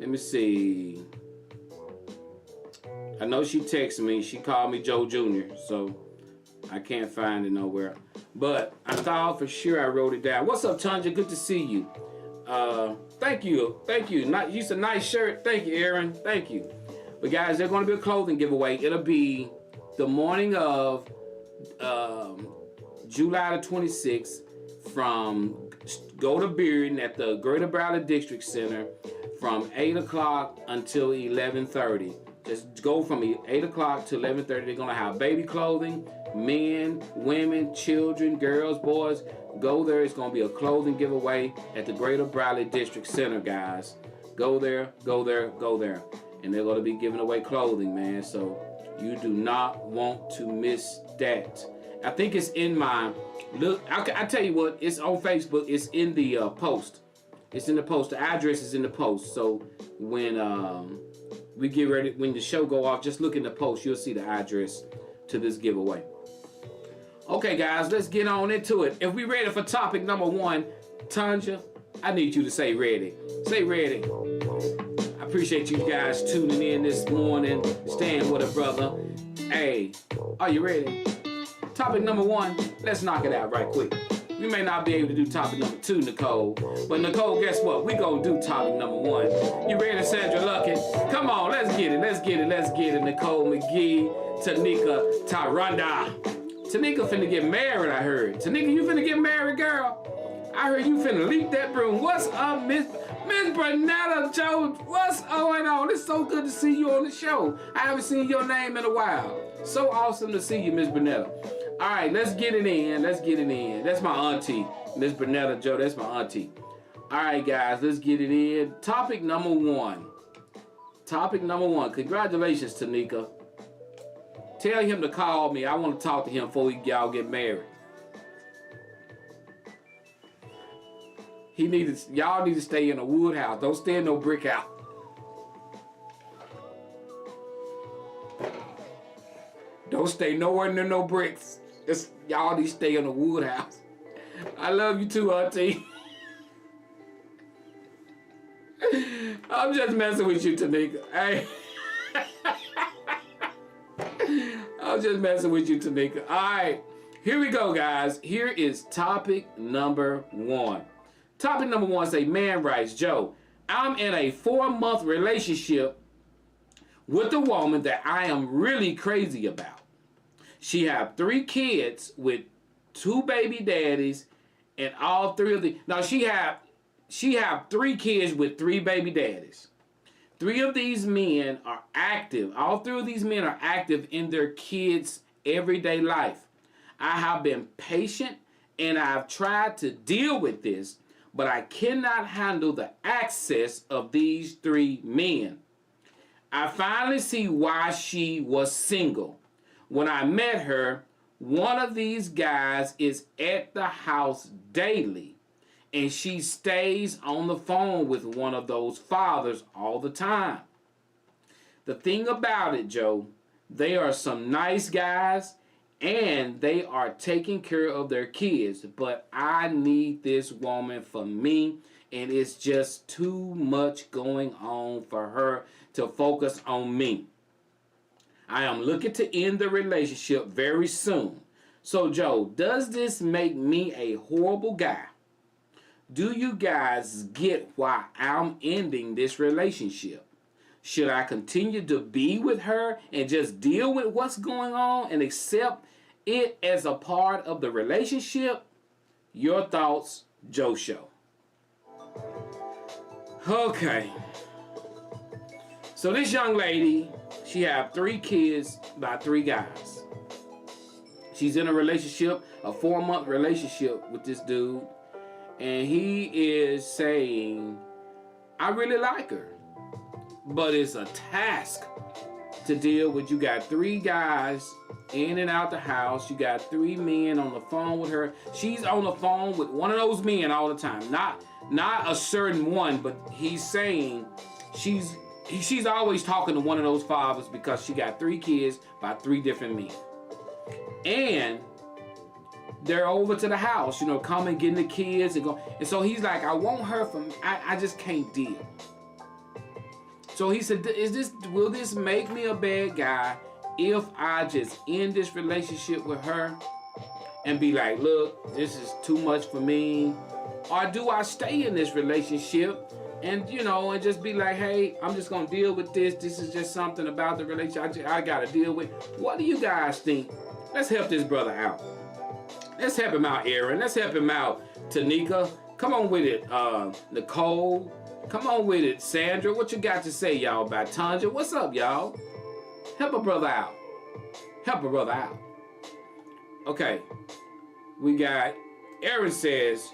Let me see. I know she texted me. She called me Joe Jr., so I can't find it nowhere. But I thought for sure I wrote it down. What's up, Tanja? Good to see you. Thank you. It's a nice shirt. Thank you, Aaron. Thank you. But guys, there's going to be a clothing giveaway. It'll be the morning of July the 26th from go to Bearden at the Greater Bradley District Center from 8 o'clock until 11:30. Just go from 8 o'clock to 11:30. They're going to have baby clothing, men, women, children, girls, boys. Go there. It's going to be a clothing giveaway at the Greater Bradley District Center, guys. Go there. And they're going to be giving away clothing, man. So you do not want to miss that. I think it's in my look. I tell you what, it's on Facebook. It's in the post. It's in the post. The address is in the post. So when we get ready, when the show go off, just look in the post. You'll see the address to this giveaway. Okay, guys, let's get on into it. If we ready for topic number 1, Tanja, I need you to say ready. Say ready. I appreciate you guys tuning in this morning, staying with a brother. Hey, are you ready? Topic number 1, let's knock it out right quick. We You may not be able to do topic number 2, Nicole. But Nicole, guess what? We gonna do topic number 1. You ready, Sandra Luckett? Come on, let's get it. Nicole McGee, Tanika Tyranda. Tanika finna get married, I heard. Tanika, you finna get married, girl? I heard you finna leap that broom. What's up, Miss Bernetta Jones? What's going on? It's so good to see you on the show. I haven't seen your name in a while. So awesome to see you, Miss Bernetta. All right, let's get it in. That's my auntie, Miss Bernetta Joe. That's my auntie. All right, guys, let's get it in. Topic number 1. Congratulations, Tanika. Tell him to call me. I want to talk to him before y'all get married. Y'all need to stay in a wood house. Don't stay in no brick house. Don't stay nowhere near no bricks. Y'all need to stay in a wood house. I love you too, auntie. I'm just messing with you, Tanika. Hey. I'm just messing with you, Tanika. All right, here we go, guys. Here is topic number 1. Topic number 1 say, man writes, Joe, I'm in a 4-month relationship with a woman that I am really crazy about. She have 3 kids with 2 baby daddies, and all 3 of the she have 3 kids with 3 baby daddies. 3 of these men are active. All 3 of these men are active in their kids' everyday life. I have been patient and I've tried to deal with this, but I cannot handle the access of these 3 men. I finally see why she was single. When I met her, one of these guys is at the house daily, and she stays on the phone with one of those fathers all the time. The thing about it, Joe, they are some nice guys, and they are taking care of their kids, but I need this woman for me, and it's just too much going on for her to focus on me. I am looking to end the relationship very soon. So, Joe, does this make me a horrible guy? Do you guys get why I'm ending this relationship? Should I continue to be with her and just deal with what's going on and accept it as a part of the relationship? Your thoughts, Joe Show. Okay. So this young lady, she have 3 kids by 3 guys. She's in a relationship, a 4-month relationship with this dude. And he is saying, I really like her, but it's a task to deal with. You got 3 guys in and out the house. You got 3 men on the phone with her. She's on the phone with one of those men all the time. Not a certain one, but he's saying she's always talking to one of those fathers because she got 3 kids by 3 different men. And they're over to the house, coming, getting the kids and go. And so he's like, I want her from, I just can't deal. So he said, will this make me a bad guy if I just end this relationship with her and be like, look, this is too much for me? Or do I stay in this relationship and, and just be like, hey, I'm just going to deal with this. This is just something about the relationship I got to deal with. What do you guys think? Let's help this brother out. Let's help him out, Aaron. Let's help him out, Tanika. Come on with it, Nicole. Come on with it, Sandra. What you got to say, y'all, about Tanja? What's up, y'all? Help a brother out. Help a brother out. Okay. We got, Aaron says,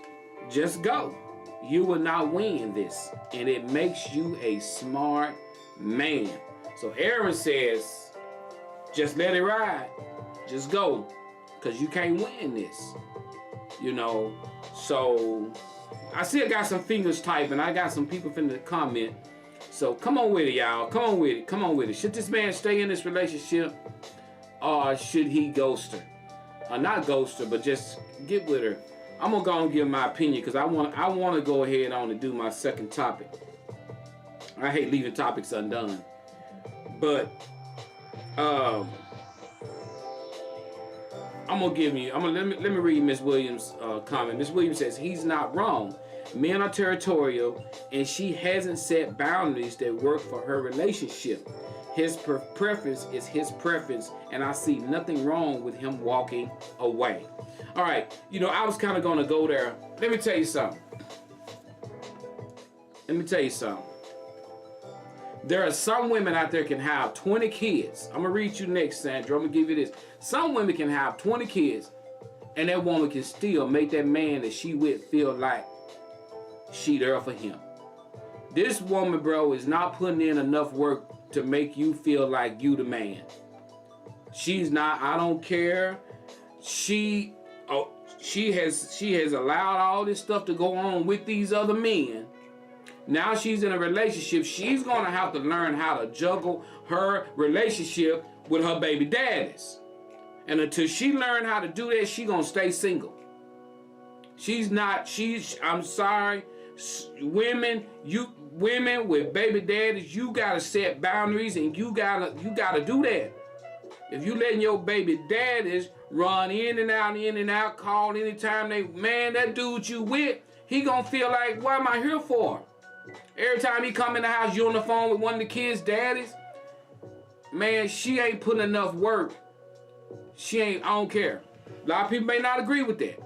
just go. You will not win this. And it makes you a smart man. So Aaron says, just let it ride. Just go. Because you can't win this. So I still got some fingers typing. I got some people finna comment. So come on with it, y'all. Come on with it. Come on with it. Should this man stay in this relationship? Or should he ghost her? Or not ghost her, but just get with her. I'm gonna go and give my opinion because I want to go ahead on and do my second topic. I hate leaving topics undone. But Let me read Miss Williams' comment. Miss Williams says he's not wrong. Men are territorial, and she hasn't set boundaries that work for her relationship. His preference is his preference, and I see nothing wrong with him walking away. All right, I was kind of going to go there. Let me tell you something. There are some women out there can have 20 kids. I'm going to read you next, Sandra. I'm going to give you this. Some women can have 20 kids, and that woman can still make that man that she with feel like she there for him. This woman, bro, is not putting in enough work to make you feel like you the man. She's not. I don't care. She has allowed all this stuff to go on with these other men. Now she's in a relationship. She's going to have to learn how to juggle her relationship with her baby daddies. And until she learn how to do that, she going to stay single. I'm sorry, women with baby daddies, you got to set boundaries, and you got to do that. If you letting your baby daddies run in and out, call anytime that dude you with, he going to feel like, what am I here for? Every time he come in the house, you on the phone with one of the kids' daddies. Man, she ain't putting enough work. I don't care. A lot of people may not agree with that.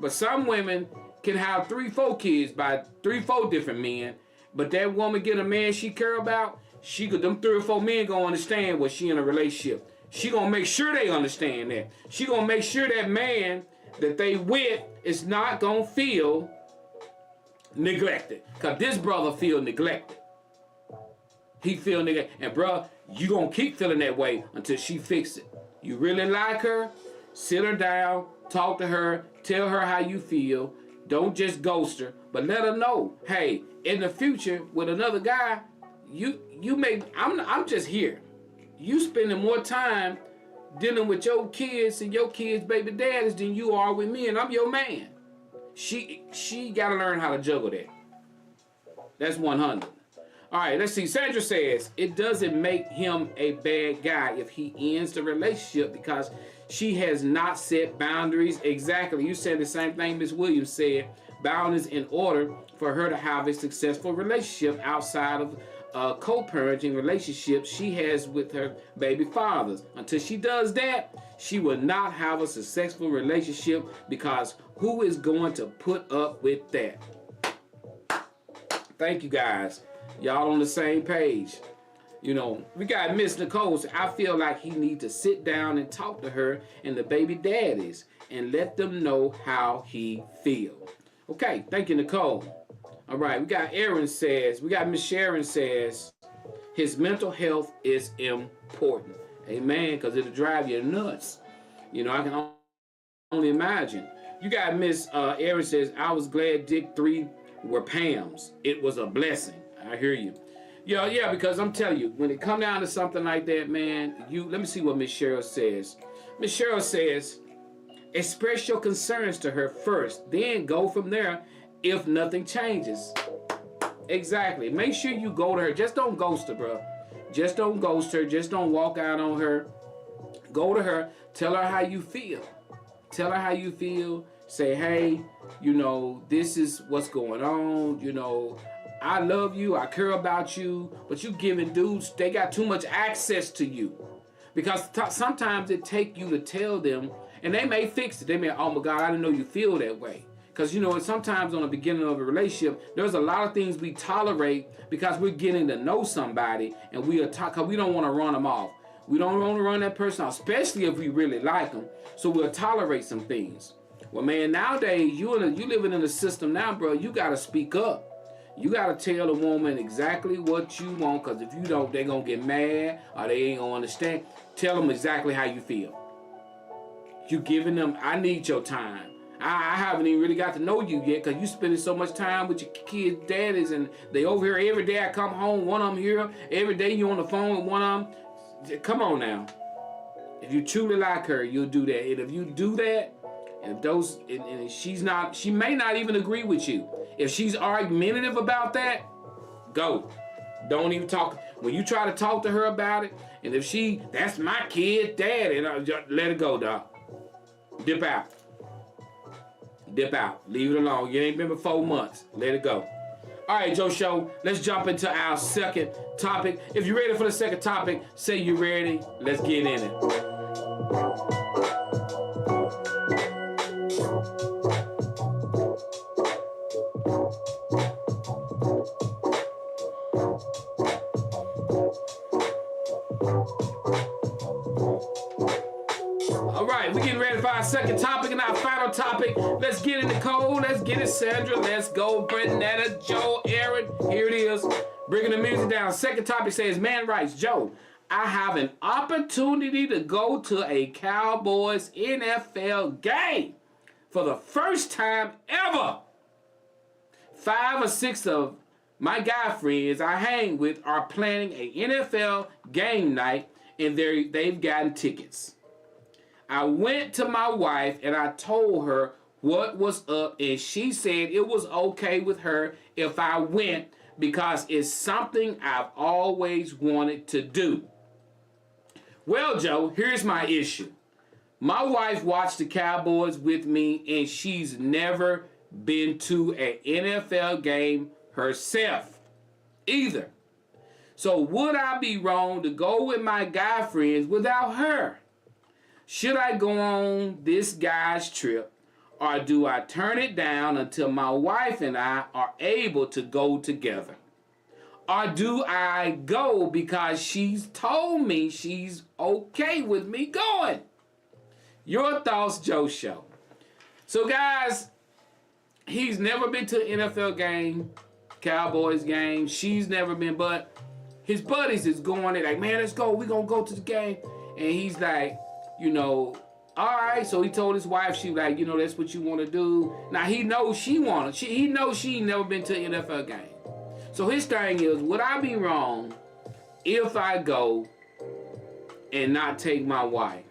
But some women can have 3-4 kids by 3-4 different men. But that woman get a man she care about, them 3 or 4 men gonna understand what she in a relationship. She gonna make sure they understand that. She gonna make sure that man that they with is not gonna feel neglected. Cause this brother feel neglected. He feel neglected. And bruh, you gonna keep feeling that way until she fix it. You really like her, sit her down, talk to her, tell her how you feel. Don't just ghost her, but let her know, hey, in the future with another guy, I'm just here. You spending more time dealing with your kids and your kids' baby daddies than you are with me, and I'm your man. She got to learn how to juggle that. That's 100. All right, let's see. Sandra says, it doesn't make him a bad guy if he ends the relationship because she has not set boundaries. Exactly. You said the same thing Ms. Williams said. Boundaries in order for her to have a successful relationship outside of co-parenting relationship she has with her baby fathers. Until she does that, she will not have a successful relationship because who is going to put up with that? Thank you guys. Y'all on the same page. We got Miss Nicole. I feel like he need to sit down and talk to her and the baby daddies and let them know how he feel. Okay, thank you, Nicole. All right, we got Miss Sharon says, his mental health is important. Amen, because it'll drive you nuts. I can only imagine. You got Miss Erin says, I was glad Dick 3 were Pam's. It was a blessing. I hear you. Yeah, because I'm telling you, when it come down to something like that, man, let me see what Miss Cheryl says. Miss Cheryl says, express your concerns to her first, then go from there if nothing changes. Exactly. Make sure you go to her. Just don't ghost her, bro. Just don't ghost her. Just don't walk out on her. Go to her. Tell her how you feel. Tell her how you feel. Say, hey, this is what's going on. I love you. I care about you. But you giving dudes, they got too much access to you. Because sometimes it take you to tell them, and they may fix it. They may, oh my God, I didn't know you feel that way. Because, sometimes on the beginning of a relationship, there's a lot of things we tolerate because we're getting to know somebody, and we don't want to run them off. We don't want to run that person off, especially if we really like them. So we'll tolerate some things. Well, man, nowadays, you living in a system now, bro, you got to speak up. You got to tell a woman exactly what you want, because if you don't, they're going to get mad or they ain't going to understand. Tell them exactly how you feel. You giving them, I need your time. I haven't even really got to know you yet because you spending so much time with your kids' daddies, and they over here every day. I come home, one of them here. Every day you on the phone with one of them. Come on now. If you truly like her, you'll do that. And if you do that, and she may not even agree with you. If she's argumentative about that, go. Don't even talk. When you try to talk to her about it, and if that's my kid, dad, and let it go, dog. Dip out. Dip out. Leave it alone. You ain't been but 4 months. Let it go. All right, Joe Show. Let's jump into our second topic. If you're ready for the second topic, say you're ready. Let's get in it. We're getting ready for our second topic and our final topic. Let's get in the cold. Let's get it, Sandra. Let's go, Brenetta, Joe, Aaron. Here it is. Bringing the music down. Second topic says, man writes, Joe, I have an opportunity to go to a Cowboys NFL game for the first time ever. 5 or 6 of my guy friends I hang with are planning an NFL game night, and they've gotten tickets. I went to my wife and I told her what was up, and she said it was okay with her if I went because it's something I've always wanted to do. Well, Joe, here's my issue. My wife watched the Cowboys with me, and she's never been to an NFL game herself either. So would I be wrong to go with my guy friends without her? Should I go on this guy's trip, or do I turn it down until my wife and I are able to go together? Or do I go because she's told me she's okay with me going? Your thoughts, Joe Show. So guys, he's never been to an NFL game, Cowboys game. She's never been, but his buddies is going there like, man, let's go. We're going to go to the game. And he's like, you know, all right. So he told his wife, she like, you know, that's what you want to do. Now he knows he wanted. He knows she never been to an NFL game. So his thing is, would I be wrong if I go and not take my wife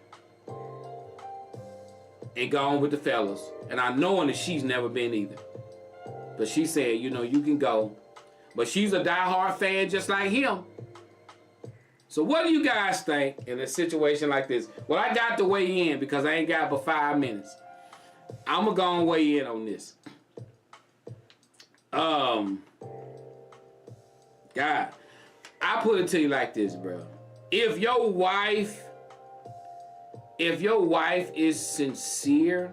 and go on with the fellas? And I knowing that she's never been either. But she said, you know, you can go. But she's a diehard fan just like him. So what do you guys think in a situation like this? Well, I got to weigh in because I ain't got but 5 minutes. I'm going to go and weigh in on this. God, I put it to you like this, bro. If your wife is sincere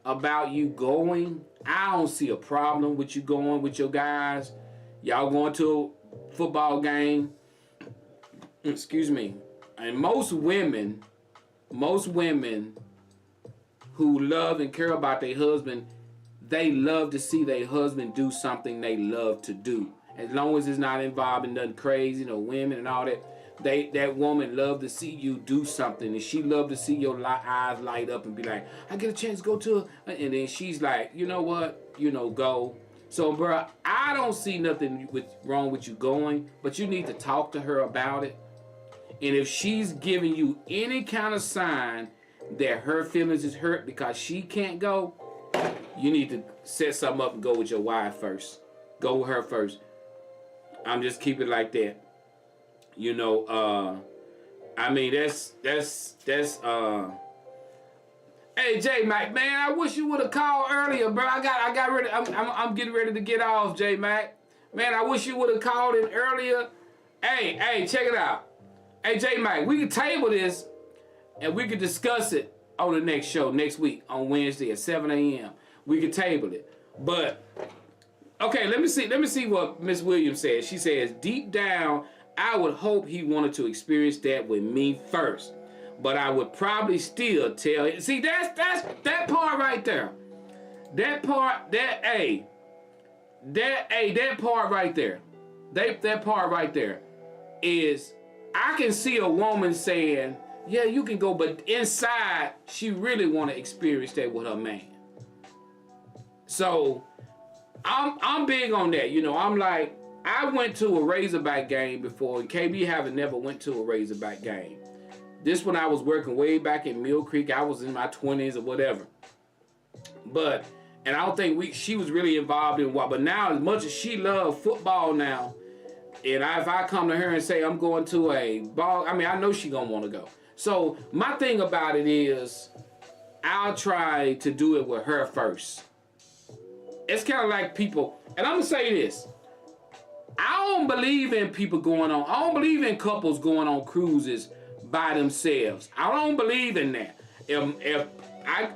about you going, I don't see a problem with you going with your guys. Y'all going to a football game. Excuse me. And most women who love and care about their husband, they love to see their husband do something they love to do. As long as it's not involving nothing crazy, no women and all that. That woman love to see you do something, and she love to see your eyes light up and be like, I get a chance to go to and then she's like, you know what? You know, go. So, bro, I don't see nothing wrong with you going, but you need to talk to her about it. And if she's giving you any kind of sign that her feelings is hurt because she can't go, you need to set something up and go with your wife first. Go with her first. I'm just keep it like that. You know, I mean, that's hey, J Mac, man, I wish you would have called earlier, bro. I got ready. I'm getting ready to get off, J Mac. Man, I wish you would have called in earlier. Hey, check it out. Hey, J Mac, we can table this and we can discuss it on the next show next week on Wednesday at 7 a.m. We can table it. But okay, let me see what Miss Williams says. She says, deep down, I would hope he wanted to experience that with me first. But I would probably still tell him. See, that's that part right there. That part right there. That part right there is, I can see a woman saying, yeah, you can go, but inside she really want to experience that with her man. So I'm big on that. You know, I'm like, I went to a Razorback game before, and KB haven't never went to a Razorback game. This when I was working way back in Mill Creek. I was in my 20s or whatever. And I don't think she was really involved in what. But now, as much as she loves football now, and if I come to her and say I'm going to a ball, I mean, I know she gonna want to go. So my thing about it is, I'll try to do it with her first. It's kind of like people, and I'm gonna say this. I don't believe in people going on. I don't believe in couples going on cruises by themselves. I don't believe in that. If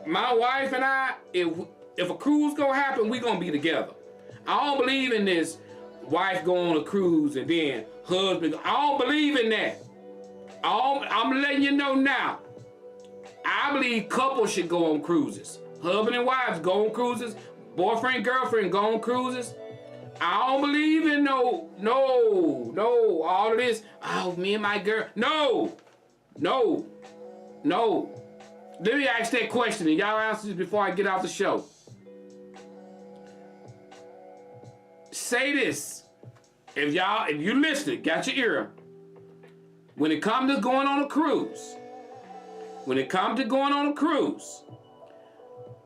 my wife and I, if a cruise gonna happen, we gonna be together. I don't believe in this wife going on a cruise and then husband. I don't believe in that. I'm letting you know now. I believe couples should go on cruises. Husband and wives go on cruises. Boyfriend, girlfriend go on cruises. I don't believe in no, all of this. Oh, me and my girl. No. Let me ask that question and y'all answer this before I get off the show. Say this. If you listening, got your ear. When it comes to going on a cruise,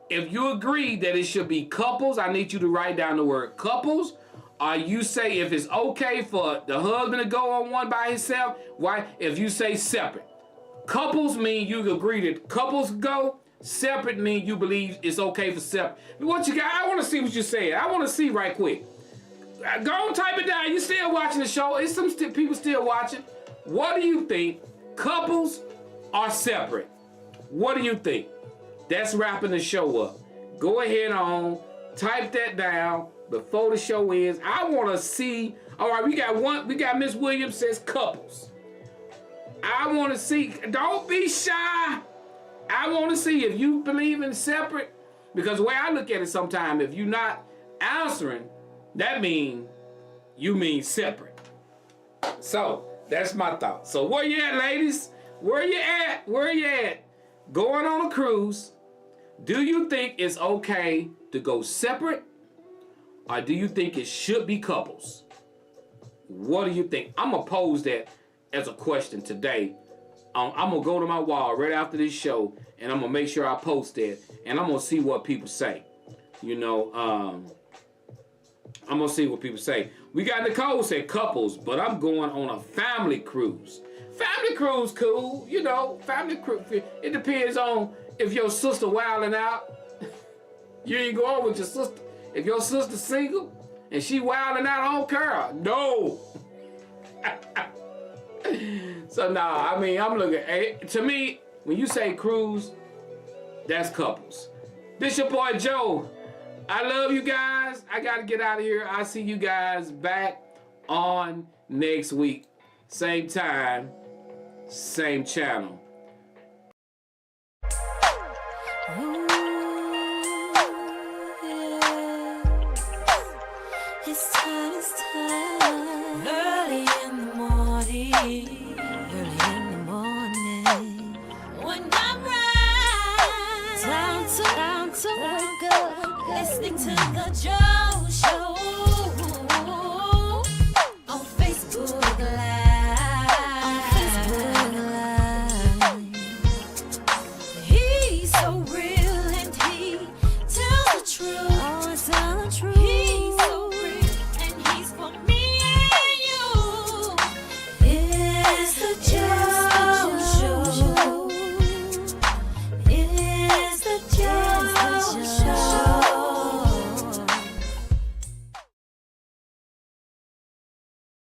if you agree that it should be couples, I need you to write down the word couples. Or you say if it's okay for the husband to go on one by himself. Why? If you say separate. Couples mean you agree that couples go. Separate mean you believe it's okay for separate. What you got? I want to see what you say. I want to see right quick. Go on, type it down. You still watching the show? It's some people still watching. What do you think? Couples or separate? What do you think? That's wrapping the show up. Go ahead on, type that down before the show ends. I want to see. All right, we got Miss Williams says couples. I want to see. Don't be shy. I want to see if you believe in separate. Because the way I look at it sometimes, if you're not answering, that means you mean separate. So that's my thought. So where you at, ladies? Where you at? Going on a cruise. Do you think it's okay to go separate? Or do you think it should be couples? What do you think? I'm going to pose that as a question today. I'm going to go to my wall right after this show, and I'm going to make sure I post that, and I'm going to see what people say. You know, I'm going to see what people say. We got Nicole said couples, but I'm going on a family cruise. Family cruise, cool. You know, family cruise. It depends on if your sister wilding out. You ain't going with your sister. If your sister's single and she wilding out, I don't care. No. So nah, I mean, I'm looking. To me, when you say cruise, that's couples. This your boy Joe. I love you guys. I gotta get out of here. I'll see you guys back on next week. Same time, same channel. Ooh, yeah. It's time. Early in the morning. When I rise, down to wake up, listening to the joy.